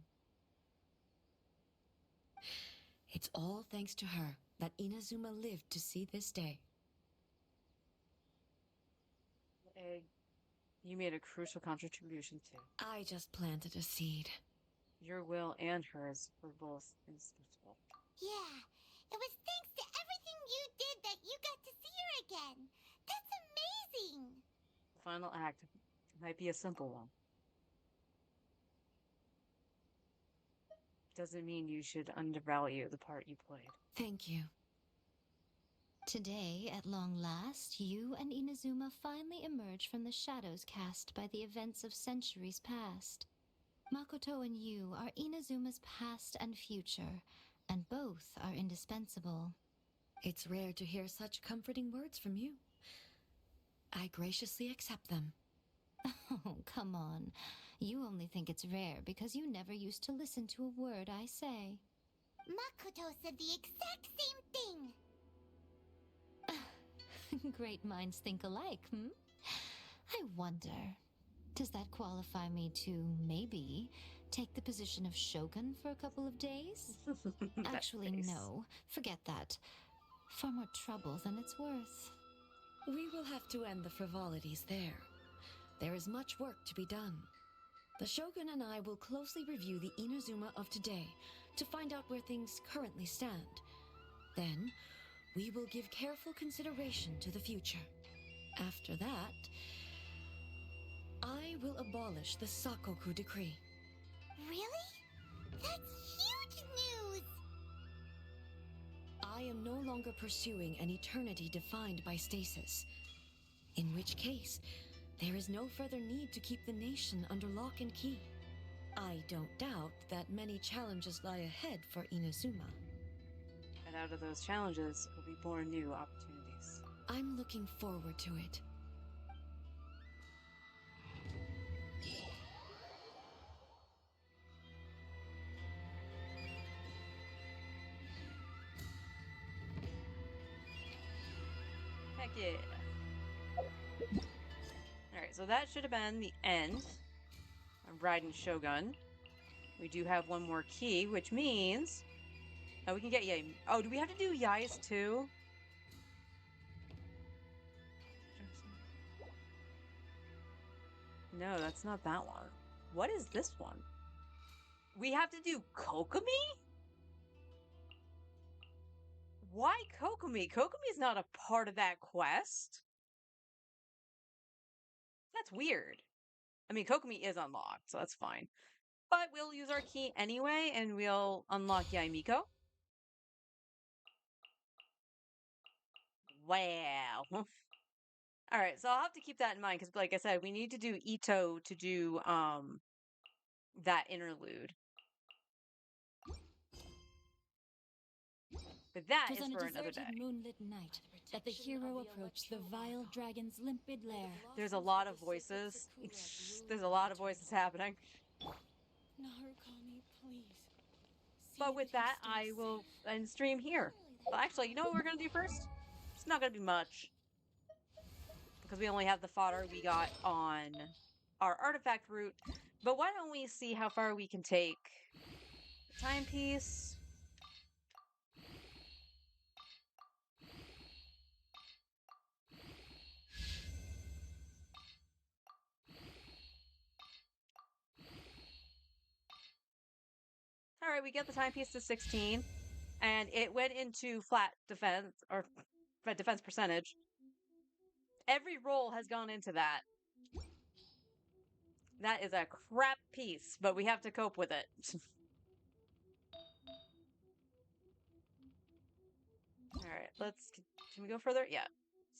S8: It's all thanks to her that Inazuma lived to see this day.
S1: Egg, you made a crucial contribution too.
S8: I just planted a seed.
S1: Your will and hers were both indispensable.
S4: Yeah, it was thanks to everything you did that you got to see her again. That's amazing!
S1: The final act might be a simple one. Doesn't mean you should undervalue the part you played.
S8: Thank you.
S9: Today, at long last, you and Inazuma finally emerge from the shadows cast by the events of centuries past. Makoto and you are Inazuma's past and future, and both are indispensable.
S8: It's rare to hear such comforting words from you. I graciously accept them.
S9: Oh, come on. You only think it's rare because you never used to listen to a word I say.
S4: Makoto said the exact same thing.
S9: Great minds think alike, I wonder, does that qualify me to, maybe, Take the position of shogun for a couple of days?
S1: That
S9: Actually,
S1: face.
S9: no. Forget that. Far more trouble than it's worth.
S8: We will have to end the frivolities there. There is much work to be done. The Shogun and I will closely review the Inazuma of today to find out where things currently stand. Then, we will give careful consideration to the future. After that, I will abolish the Sakoku decree.
S4: Really? That's huge news!
S8: I am no longer pursuing an eternity defined by stasis. In which case, there is no further need to keep the nation under lock and key. I don't doubt that many challenges lie ahead for Inazuma.
S1: And out of those challenges will be born new opportunities.
S8: I'm looking forward to it.
S1: Heck yeah. Alright, so that should have been the end of Raiden Shogun. We do have one more key, which means... Oh, we can get Yai. Oh, do we have to do Yai's too? No, that's not that one. What is this one? We have to do Kokomi? Why Kokomi? Kokomi's not a part of that quest. That's weird. I mean, Kokomi is unlocked, so that's fine. But we'll use our key anyway, and we'll unlock Yaimiko. Wow. Alright, so I'll have to keep that in mind, because like I said, we need to do Ito to do, that interlude. But that
S2: It
S1: is
S2: was on
S1: for
S2: a
S1: another
S2: deserted
S1: day.
S2: moonlit night that the hero approached the vile dragon's limpid lair.
S1: There's a lot of voices. There's a lot of voices happening.
S8: Narukami, please.
S1: But with that, I will end stream here. Well, actually, you know what we're going to do first? It's not going to be much. Because we only have the fodder we got on our artifact route. But why don't we see how far we can take the timepiece? Alright, we get the timepiece to 16. And it went into flat defense, or defense percentage. Every roll has gone into that. That is a crap piece, but we have to cope with it. Alright, can we go further? Yeah.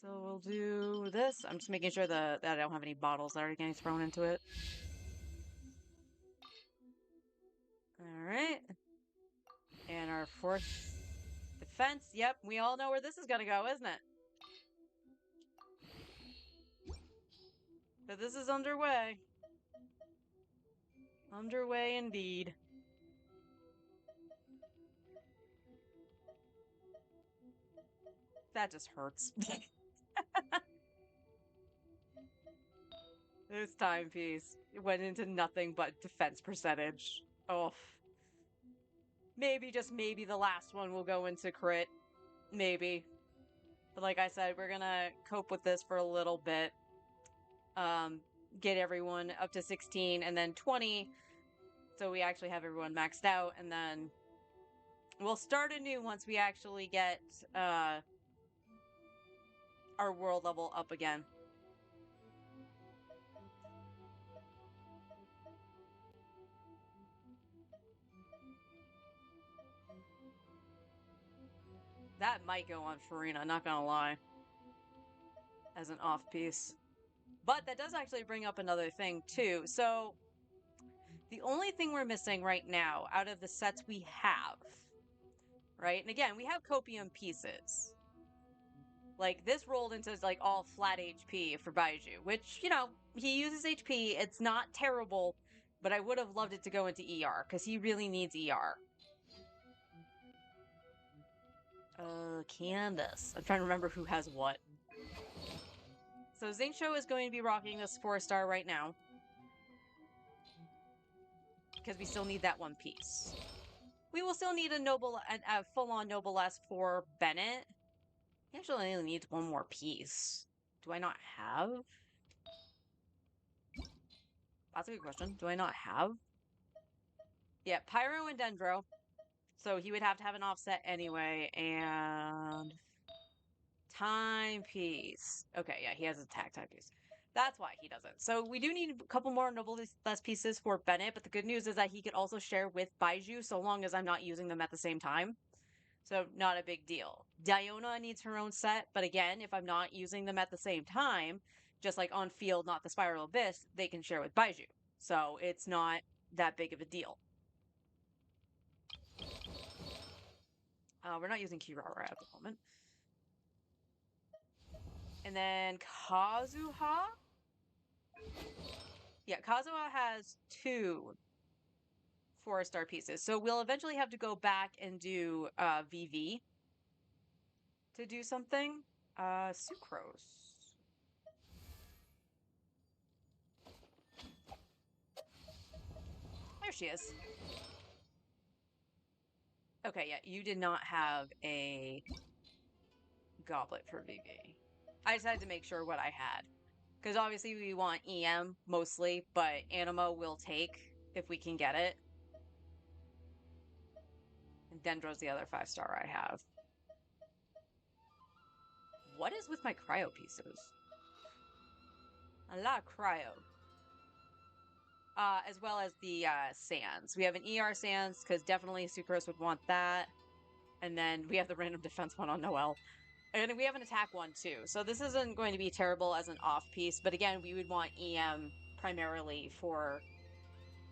S1: So we'll do this. I'm just making sure that I don't have any bottles that are getting thrown into it. Alright. And our fourth defense. Yep, we all know where this is gonna go, isn't it? But this is underway. Underway indeed. That just hurts. This timepiece went into nothing but defense percentage. Oh. Maybe, just maybe, the last one will go into crit. Maybe. But like I said, we're gonna cope with this for a little bit. Get everyone up to 16 and then 20. So we actually have everyone maxed out, and then we'll start anew once we actually get our world level up again. That might go on Farina, not gonna lie. As an off piece. But that does actually bring up another thing, too. So, the only thing we're missing right now out of the sets we have, right? And again, we have copium pieces. Like, this rolled into, like, all flat HP for Baiju, which, you know, he uses HP. It's not terrible, but I would have loved it to go into ER, because he really needs ER. Candace. I'm trying to remember who has what. So Zincho is going to be rocking this 4-star right now. because we still need that one piece. We will still need a full-on noblesse for Bennett. He actually only needs one more piece. Do I not have? That's a good question. Do I not have? Yeah, Pyro and Dendro. So he would have to have an offset anyway, and timepiece. Okay, yeah, he has attack timepiece. That's why he doesn't. So we do need a couple more noblesse pieces for Bennett, but the good news is that he could also share with Baiju so long as I'm not using them at the same time. So not a big deal. Diona needs her own set, but again, if I'm not using them at the same time, just like on field, not the Spiral Abyss, they can share with Baiju. So it's not that big of a deal. We're not using Kirara at the moment. And then Kazuha? Yeah, Kazuha has 2 4-star pieces. So we'll eventually have to go back and do VV to do something. Sucrose. There she is. Okay, yeah, you did not have a goblet for VV. I decided to make sure what I had. Because obviously we want EM mostly, but Animo will take if we can get it. And Dendro's the other 5-star I have. What is with my cryo pieces? A lot of cryo. As well as the Sands. We have an ER Sands, because definitely Sucrose would want that. And then we have the random defense one on Noelle. And we have an attack one too. So this isn't going to be terrible as an off piece, but again, we would want EM primarily for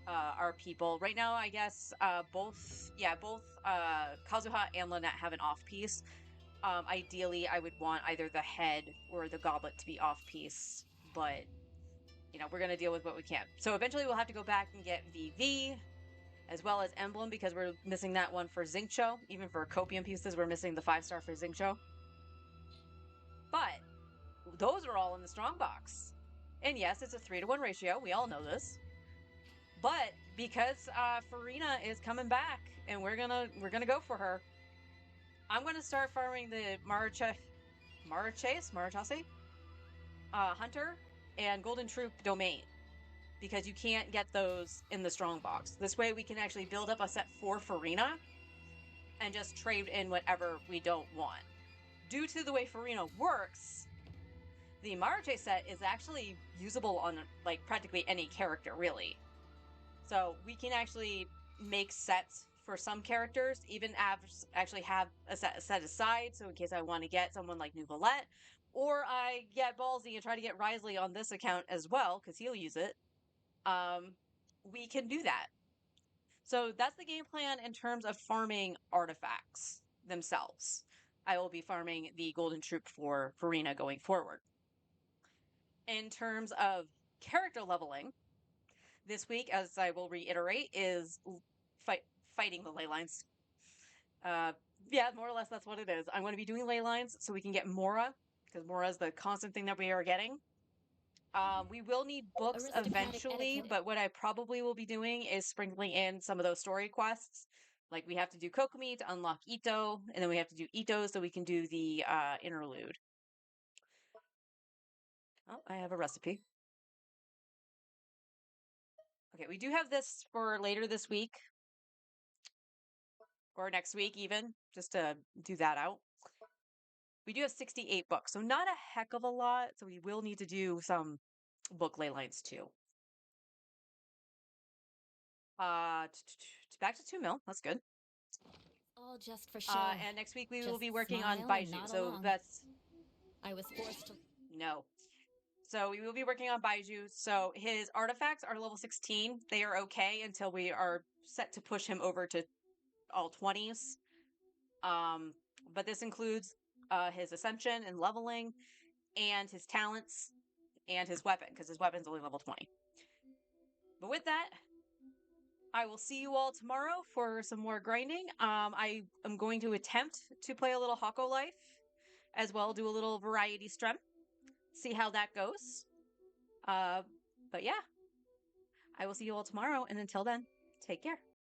S1: our people. Right now, I guess both Kazuha and Lynette have an off piece. Ideally, I would want either the head or the goblet to be off piece, but you know, we're going to deal with what we can. So eventually we'll have to go back and get VV as well as Emblem because we're missing that one for Xingqiu. Even for Copium pieces, we're missing the 5-star for Xingqiu. But those are all in the strong box. And yes, it's a 3-to-1 ratio. We all know this. But because Farina is coming back and we're gonna go for her, I'm gonna start farming the Marachase Hunter and Golden Troop Domain because you can't get those in the strong box. This way we can actually build up a set for Farina and just trade in whatever we don't want. Due to the way Farina works, the Marache set is actually usable on like practically any character, really. So we can actually make sets for some characters, even actually have a set aside, so in case I want to get someone like Nouvelette, or I get ballsy and try to get Risley on this account as well, because he'll use it, we can do that. So that's the game plan in terms of farming artifacts themselves. I will be farming the Golden Troop for Farina going forward. In terms of character leveling, this week, as I will reiterate, is fighting the ley lines. Yeah, more or less that's what it is. I'm going to be doing ley lines so we can get Mora, because Mora is the constant thing that we are getting. We will need books eventually, but what I probably will be doing is sprinkling in some of those story quests. Like we have to do Kokomi to unlock Ito, and then we have to do Ito so we can do the interlude. Oh, I have a recipe. Okay, we do have this for later this week. Or next week even, just to do that out. We do have 68 books, so not a heck of a lot, so we will need to do some book ley lines too. Back to 2 mil, that's good.
S2: All just for show.
S1: And next week we will
S2: Just
S1: be working on
S2: smile and
S1: Baiju,
S2: nod
S1: so
S2: along.
S1: that's...
S2: I was forced to...
S1: No. So we will be working on Baiju, so his artifacts are level 16. They are okay until we are set to push him over to all 20s. But this includes his ascension and leveling, and his talents, and his weapon, because his weapon's only level 20. But with that, I will see you all tomorrow for some more grinding. I am going to attempt to play a little Hako Life, as well, do a little variety stream, see how that goes. But yeah, I will see you all tomorrow, and until then, Take care.